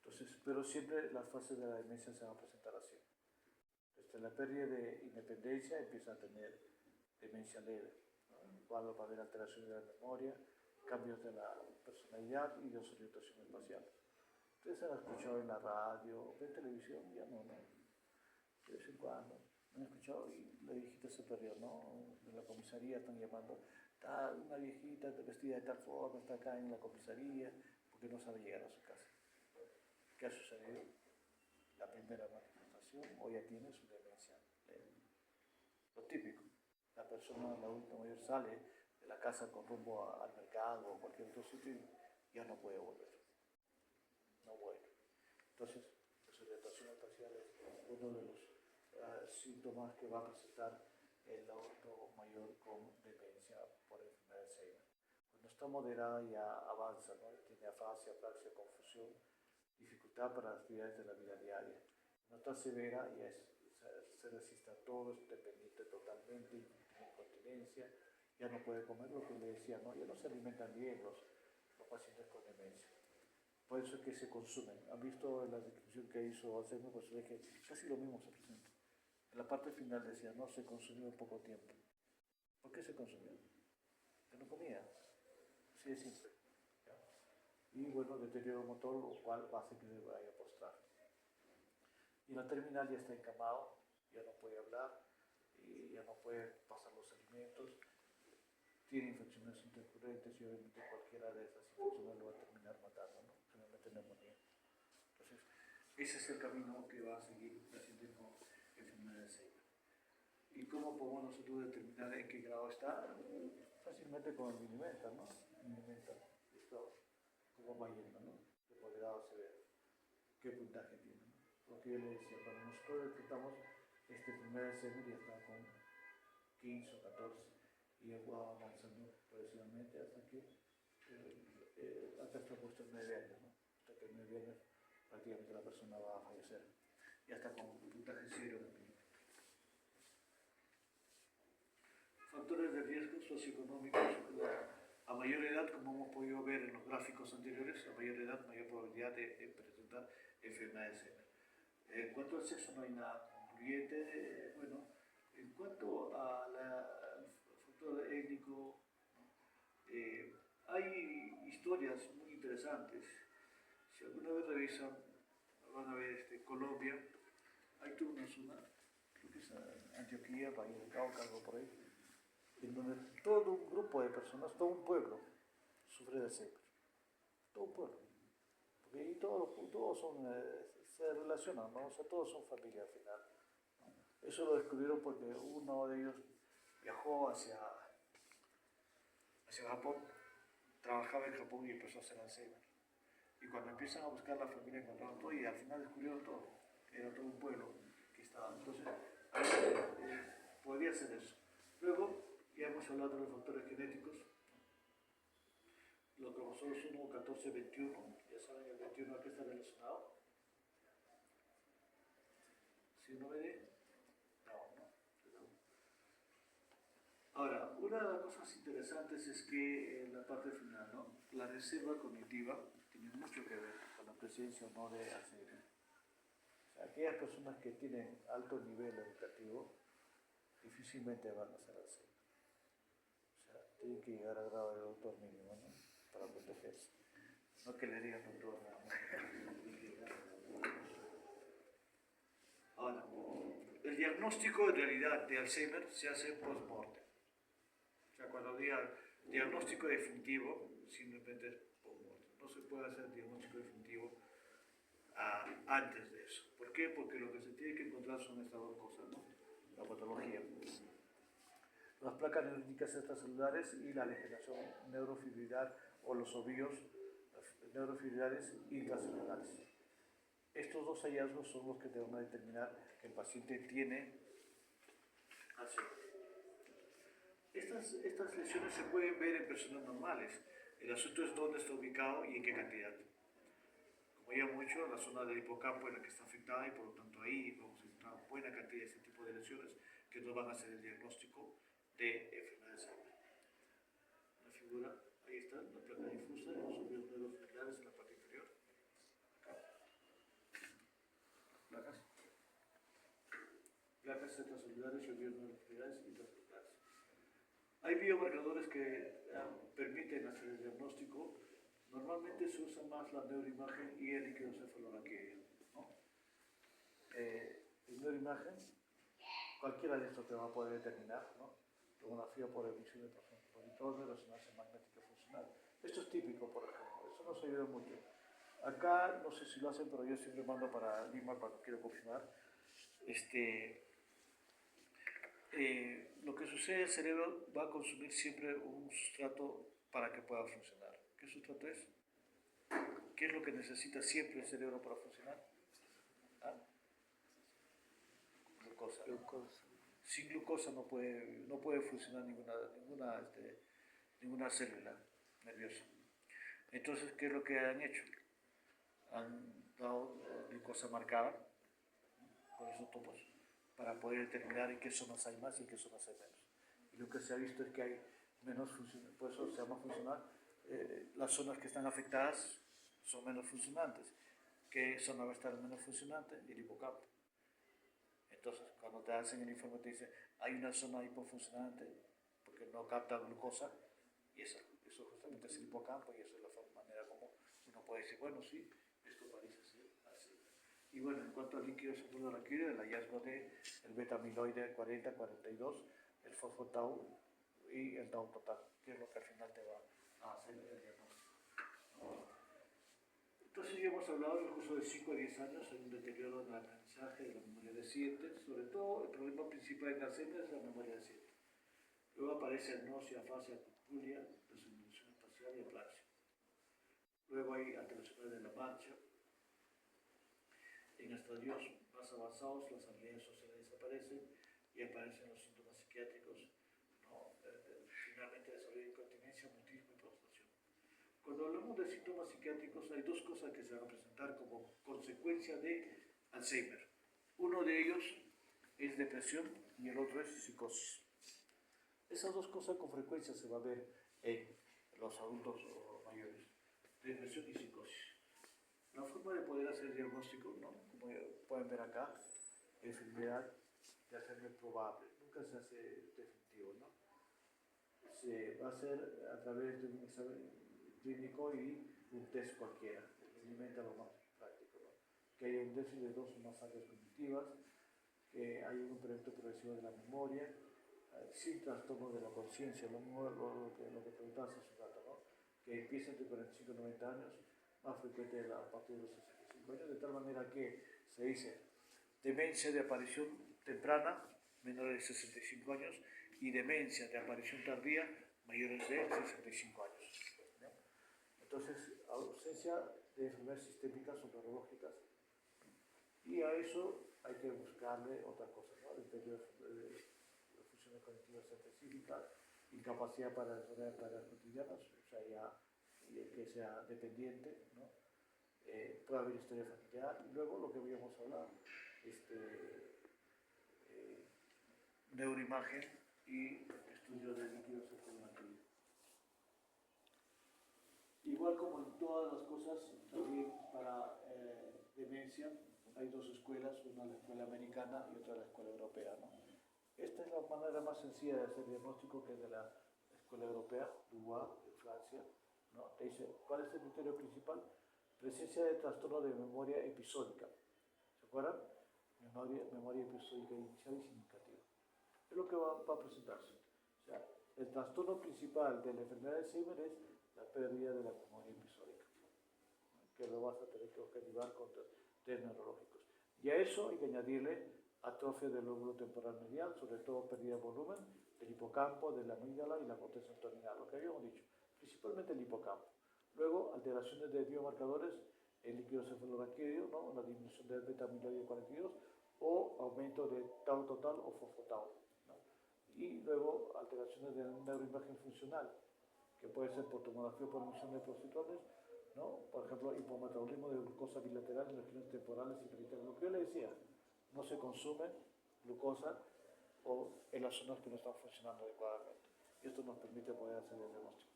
Entonces, pero siempre las fases de la demencia se van a presentar así. Desde la pérdida de independencia empieza a tener demencia leve, ¿no? En el cual va a haber alteraciones de la memoria, cambios de la personalidad y desorientación espacial. Ustedes han escuchado en la radio, en televisión, ya no, de vez en cuando. Han escuchado y la viejita se perdió, ¿no? En la comisaría están llamando, está una viejita vestida de tal forma, está acá en la comisaría, porque no sabe llegar a su casa. ¿Qué ha sucedido? La primera manifestación, o ya tiene su demencia leve. Lo típico, la persona, el adulto mayor, sale de la casa con rumbo al mercado o cualquier otro sitio y ya no puede volver. No vuelve. Entonces, desorientación espacial es uno de los síntomas que va a presentar el adulto mayor con demencia por enfermedad de Alzheimer. Cuando está moderada ya avanza, ¿no? Tiene afasia, apraxia, confusión, dificultad para las actividades de la vida diaria. Cuando está severa ya se resiste a todo, es dependiente totalmente, tiene incontinencia, ya no puede comer, lo que le decía, ¿no? Ya no se alimentan bien los pacientes con demencia. Por eso es que se consumen. ¿Han visto la descripción que hizo Alzheimer? Pues ve que casi lo mismo se presenta. En la parte final decía, no, se consumió en poco tiempo. ¿Por qué se consumió? Que no comía. Así de simple. ¿Ya? Y bueno, deterioro motor, lo cual hace que se vaya a postrar. Y en la terminal ya está encamado, ya no puede hablar, y ya no puede pasar los alimentos, tiene infecciones intercurrentes y obviamente cualquiera de esas infecciones lo va a terminar matando, ¿no? Generalmente neumonía. Entonces, ese es el camino que va a seguir el paciente con enfermedad de Alzheimer. ¿Y cómo podemos nosotros determinar en qué grado está? Fácilmente con el Minimental, ¿no? Minimental, esto, cómo va yendo, ¿no? De por grado severo, qué puntaje tiene, ¿no? Porque yo le decía, cuando nosotros detectamos enfermedad de Alzheimer ya está con 15 o 14 y va avanzando progresivamente hasta que hasta está puesto en 9 años, ¿no? Hasta que en 9 años prácticamente la persona va a fallecer. Ya está con puntaje cero en el Minimental. Factores de riesgo socioeconómicos. A mayor edad, como hemos podido ver en los gráficos anteriores, a mayor edad, mayor probabilidad de presentar enfermedades. En cuanto al sexo, no hay nada concluyente. Bueno, en cuanto al factor étnico, hay historias muy interesantes. Si alguna vez revisan, van a ver Colombia, hay toda una zona, creo que es Antioquía, Valle del Cauca, algo por ahí, en donde todo un grupo de personas, todo un pueblo, sufre de Alzheimer. Todo un pueblo. Porque ahí todos son, se relacionan, ¿no? O sea, todos son familia al final, ¿no? Eso lo descubrieron porque uno de ellos viajó hacia Japón, trabajaba en Japón y empezó a hacer Alzheimer. Y cuando empiezan a buscar la familia encontraron todo y al final descubrieron todo. Era todo un pueblo que estaba. Entonces, podría ser eso. Luego, ya hemos hablado de los factores genéticos. Los cromosomas 1, 14, 21. Ya saben el 21 a qué está relacionado. ¿Sí uno ve? No. Ahora, una de las cosas interesantes es que en la parte final, ¿no? La reserva cognitiva tiene mucho que ver con la presencia o no de Alzheimer. O sea, aquellas personas que tienen alto nivel educativo difícilmente van a ser Alzheimer. O sea, tienen que llegar al grado de doctor mínimo, ¿no? Para protegerse. No que le digan doctor nada más. Ahora, el diagnóstico en realidad de Alzheimer se hace post-mortem. O sea, cuando diga diagnóstico definitivo, simplemente es post-mortem. No se puede hacer diagnóstico definitivo antes de eso. ¿Por qué? Porque lo que se tiene que encontrar son estas dos cosas, ¿no? La patología. las placas neurolíticas extracelulares y la degeneración neurofibrilar o los ovillos neurofibrilares intracelulares. Estos dos hallazgos son los que te van a determinar que el paciente tiene Alzheimer. Estas lesiones se pueden ver en personas normales. El asunto es dónde está ubicado y en qué cantidad. Como ya hemos dicho, la zona del hipocampo es la que está afectada y por lo tanto ahí vamos a encontrar una buena cantidad de este tipo de lesiones que nos van a hacer el diagnóstico de enfermedad de Alzheimer. La figura, ahí está, la placa difusa, los ovillos neurofibrilares en la parte inferior. Placas. Placas extracelulares y ovillos neurofibrilares intracelulares. Hay biomarcadores que permiten hacer el diagnóstico. Normalmente se usa más la neuroimagen y el líquido-cefalorraquídeo, ¿no? El neuroimagen, cualquiera de estos te va a poder determinar, ¿no? Tomografía por emisión de progenitor, resonancia magnética funcional. Esto es típico, por ejemplo. Eso nos ayuda mucho. Acá, no sé si lo hacen, pero yo siempre mando para Lima cuando quiero confirmar. Lo que sucede, el cerebro va a consumir siempre un sustrato para que pueda funcionar. ¿Qué sustrato es? ¿Qué es lo que necesita siempre el cerebro para funcionar? ¿Ah? Glucosa. Sin glucosa no puede funcionar ninguna célula nerviosa. Entonces, ¿qué es lo que han hecho? Han dado glucosa marcada con isótopos para poder determinar en qué zonas hay más y en qué zonas hay menos. Y lo que se ha visto es que hay menos funciones, por eso se llama funcional. Las zonas que están afectadas son menos funcionantes. ¿Qué zona va a estar menos funcionante? El hipocampo. Entonces, cuando te hacen el informe te dice hay una zona hipofuncionante porque no capta glucosa y eso justamente es el hipocampo y eso es la manera como uno puede decir, bueno, sí, esto parece ser así. Y bueno, en cuanto al líquido cefalorraquídeo, el hallazgo del beta-amiloide 40-42, el fosfotau y el tau total, que es lo que al final te va a hacer el diagnóstico. Entonces ya hemos hablado en el curso de 5 a 10 años, hay un deterioro en el aprendizaje de la memoria reciente, sobre todo el problema principal en Alzheimer es la memoria reciente. Luego aparece agnosia, afasia, cupulia, desinvolución espacial y aplasia. Luego hay alteraciones de la marcha. En estadios más avanzados las habilidades sociales desaparecen y aparecen los síntomas psiquiátricos, ¿no? Finalmente desarrollo de incontinencia, mutismo y prostración. Cuando hablamos de síntomas psiquiátricos hay dos cosas que se van a presentar como consecuencia de Alzheimer. Uno de ellos es depresión y el otro es psicosis. Esas dos cosas con frecuencia se va a ver en los adultos mayores, depresión y psicosis. La forma de poder hacer el diagnóstico, ¿no? Como pueden ver acá, enfermedad de Alzheimer probable, nunca se hace definitivo, ¿no? Se va a hacer a través de un examen clínico y un test cualquiera, que alimenta lo más práctico, ¿no? Que haya un déficit de 2 o más áreas cognitivas, que haya un incremento progresivo de la memoria, sin trastorno de la conciencia, lo que preguntabas hace un rato, ¿no? Que empieza entre 45 y 90 años, más frecuente a partir de los 65 años, de tal manera que se dice demencia de aparición temprana, menores de 65 años, y demencia de aparición tardía, mayores de 65 años. ¿No? Entonces, ausencia de enfermedades sistémicas o neurológicas, y a eso hay que buscarle otra cosa, ¿no? Deterioro de funciones cognitivas específicas, incapacidad para desarrollar tareas cotidianas, o sea, ya que sea dependiente, ¿no? Puede haber historia familiar, y luego lo que habíamos hablado, neuroimagen y estudio de líquidos cefalorraquídeo. Igual como en todas las cosas, también para demencia hay dos escuelas, una la escuela americana y otra la escuela europea, ¿no? Esta es la manera más sencilla de hacer diagnóstico, que es de la escuela europea, Dubois, en Francia, ¿no? Te dice, ¿cuál es el criterio principal? Presencia de trastorno de memoria episódica. ¿Se acuerdan? Memoria episódica inicial y significativa. Es lo que va a presentarse. O sea, el trastorno principal de la enfermedad de Alzheimer es la pérdida de la memoria episódica, que lo vas a tener que objetivar con test neurológicos. Y a eso hay que añadirle atrofia del lóbulo temporal medial, sobre todo pérdida de volumen, del hipocampo, de la amígdala y la corteza abdominal, lo que habíamos dicho, principalmente el hipocampo. Luego, alteraciones de biomarcadores, el líquido cefalorraquídeo, ¿no? La disminución del beta-amiloide 42 o aumento de tau total o fosfotau, ¿no? Y luego, alteraciones de neuroimagen funcional, que puede ser por tomografía o por emisión de positrones, ¿no? Por ejemplo, hipometabolismo de glucosa bilateral en regiones temporales y periferales. Lo que yo le decía, no se consume glucosa o en las zonas que no están funcionando adecuadamente. Y esto nos permite poder hacer el diagnóstico.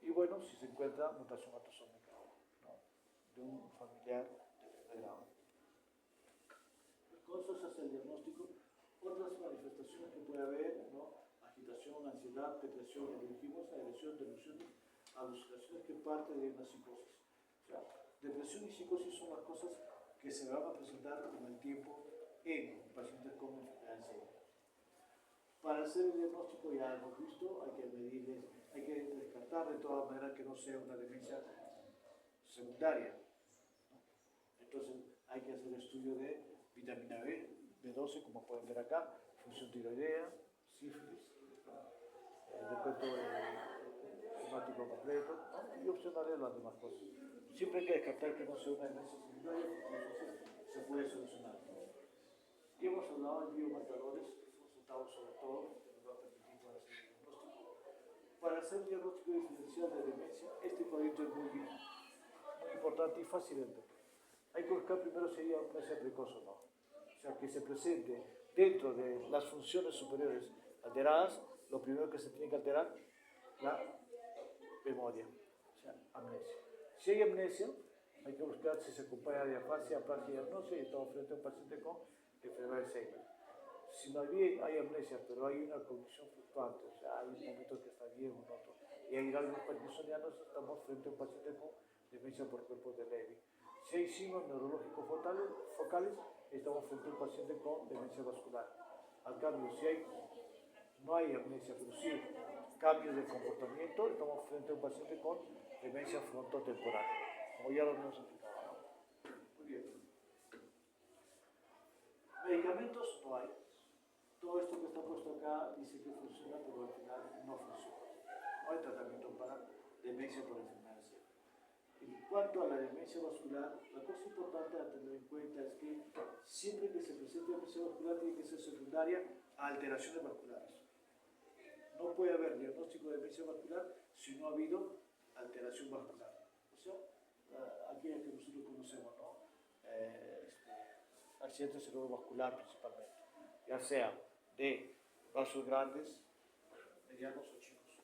Y bueno, si se encuentra mutación autosómica, ¿no? De un familiar de primer grado. Con eso se hace el diagnóstico. Otras manifestaciones que puede haber, ¿no? Agitación, ansiedad, depresión, lo que dijimos, agresión, delusiones, alucinaciones que parten de una psicosis. O sea, depresión y psicosis son las cosas que se van a presentar con el tiempo en pacientes con enfermedad de Alzheimer. Para hacer el diagnóstico, ya hemos visto, hay que medirles, hay que descartar de todas maneras que no sea una demencia secundaria, ¿no? Entonces hay que hacer estudio de vitamina B, B12, como pueden ver acá, función tiroidea, sífilis, descuento hemático completo, ¿no? Y opcionales las demás cosas. Siempre hay que descartar que no sea una demencia secundaria, porque se puede solucionar, ¿no? Y hemos hablado de biomarcadores, resultados sobre todo, que nos va a permitir para hacer el diagnóstico. Para hacer el diagnóstico diferencial de demencia, este cuadrito es muy importante y fácil de entender. Hay que buscar primero si hay amnesia precoz o no. O sea, que se presente dentro de las funciones superiores alteradas, lo primero que se tiene que alterar, la memoria, o sea, amnesia. Si hay amnesia, hay que buscar si se acompaña de afasia, aplasia y agnosia, y estamos frente a un paciente con enfermedad de Alzheimer. Si no hay amnesia, pero hay una cognición fluctuante, o sea, hay momentos que está bien, un otro, y hay algo parkinsonianos, estamos frente a un paciente con demencia por cuerpo de Levy. Si hay signos neurológicos focales, estamos frente a un paciente con demencia vascular. Al cambio, si no hay amnesia, pero sí cambios de comportamiento, estamos frente a un paciente con demencia frontotemporal, como ya lo hemos explicado, ¿no? Muy bien. Medicamentos no hay. Todo esto que está puesto acá dice que funciona, pero al final no funciona. No hay tratamiento para demencia por enfermedad de Alzheimer. En cuanto a la demencia vascular, la cosa importante a tener en cuenta es que siempre que se presente demencia vascular tiene que ser secundaria a alteraciones vasculares. No puede haber diagnóstico de demencia vascular si no ha habido alteración vascular. O sea, aquella que nosotros conocemos, ¿no? Accidente cerebrovascular principalmente, ya sea de vasos grandes, medianos o chicos.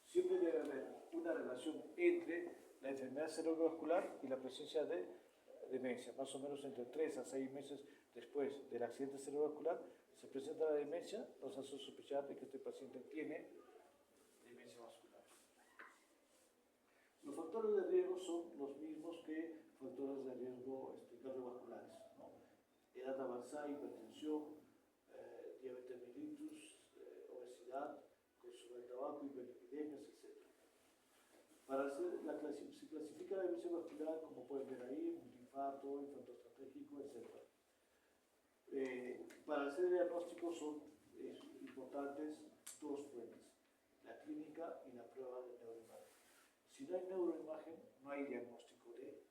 Siempre debe haber una relación entre la enfermedad cerebrovascular y la presencia de demencia. Más o menos entre 3 a 6 meses después del accidente cerebrovascular se presenta la demencia, nos hace sospechar de que este paciente tiene demencia vascular. Los factores de riesgo son los mismos que factores de riesgo cardiovasculares, ¿no? Edad avanzada, hipertensión, diabetes mellitus, obesidad, consumo de tabaco, hiperlipidemias, etc. Para hacer se clasifica la demencia vascular, como pueden ver ahí, multiinfarto, infarto estratégico, etc. Para hacer el diagnóstico son importantes dos pruebas, la clínica y la prueba de neuroimagen. Si no hay neuroimagen, no hay diagnóstico de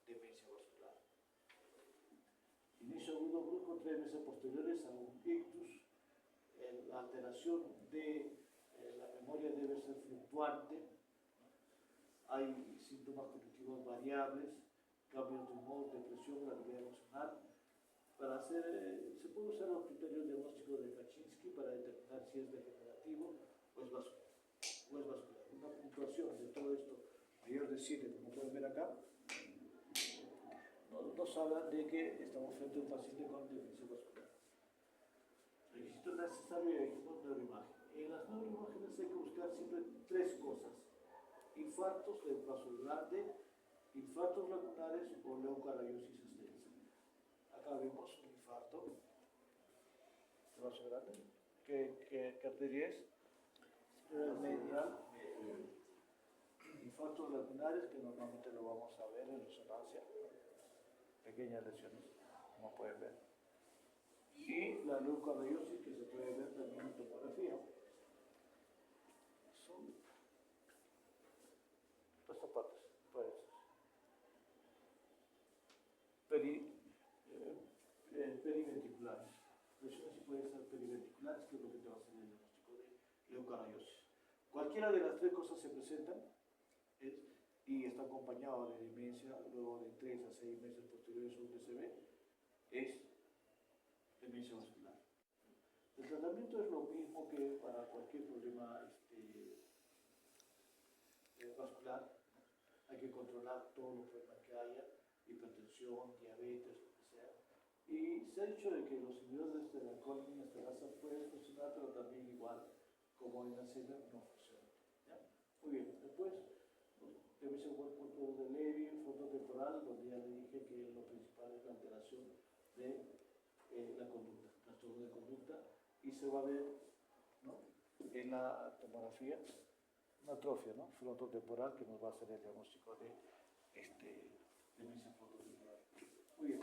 demencia vascular. Inicio agudo brusco 3 meses posteriores a un ictus. La alteración de la memoria debe ser fluctuante. Hay síntomas cognitivos variables, cambios de humor, depresión, gravedad emocional. Se puede usar los criterios diagnósticos de Kaczynski para determinar si es degenerativo o es vascular. Una puntuación de todo esto mayor de 7, como pueden ver acá, nos habla de que estamos frente a un paciente con demencia vascular. Requisito necesario y dijimos neuroimagen. En las neuroimágenes hay que buscar siempre 3 cosas: infartos del vaso grande, infartos lacunares o leucocariosis extensa. Acá vemos un infarto del vaso grande. ¿Qué arteria es? Media. Infartos lacunares, que normalmente lo vamos a ver en resonancia, pequeñas lesiones, como pueden ver. Y la leucocariosis, que se puede ver también en tomografía. estas partes, pues, periventriculares. Lesiones sí pueden ser periventriculares, que es lo que te va a hacer el diagnóstico de leucariosis. Cualquiera de las tres cosas se presentan y está acompañado de demencia, luego de 3 a 6 meses posteriores a un DCB, es demencia vascular. El tratamiento es lo mismo que para cualquier problema vascular. Hay que controlar todos los problemas que haya, hipertensión, diabetes, lo que sea. Y se ha dicho de que los inhibidores de la colina esterasa pueden funcionar, pero también igual como en Alzheimer no funciona. ¿Ya? Muy bien, después demencia corporal de Levy, frontotemporal, donde ya le dije que lo principal es la alteración de la conducta, trastorno de conducta, y se va a ver, ¿no?, en la tomografía una atrofia, ¿no?, frontotemporal, que nos va a hacer el diagnóstico de demencia frontotemporal. Muy bien.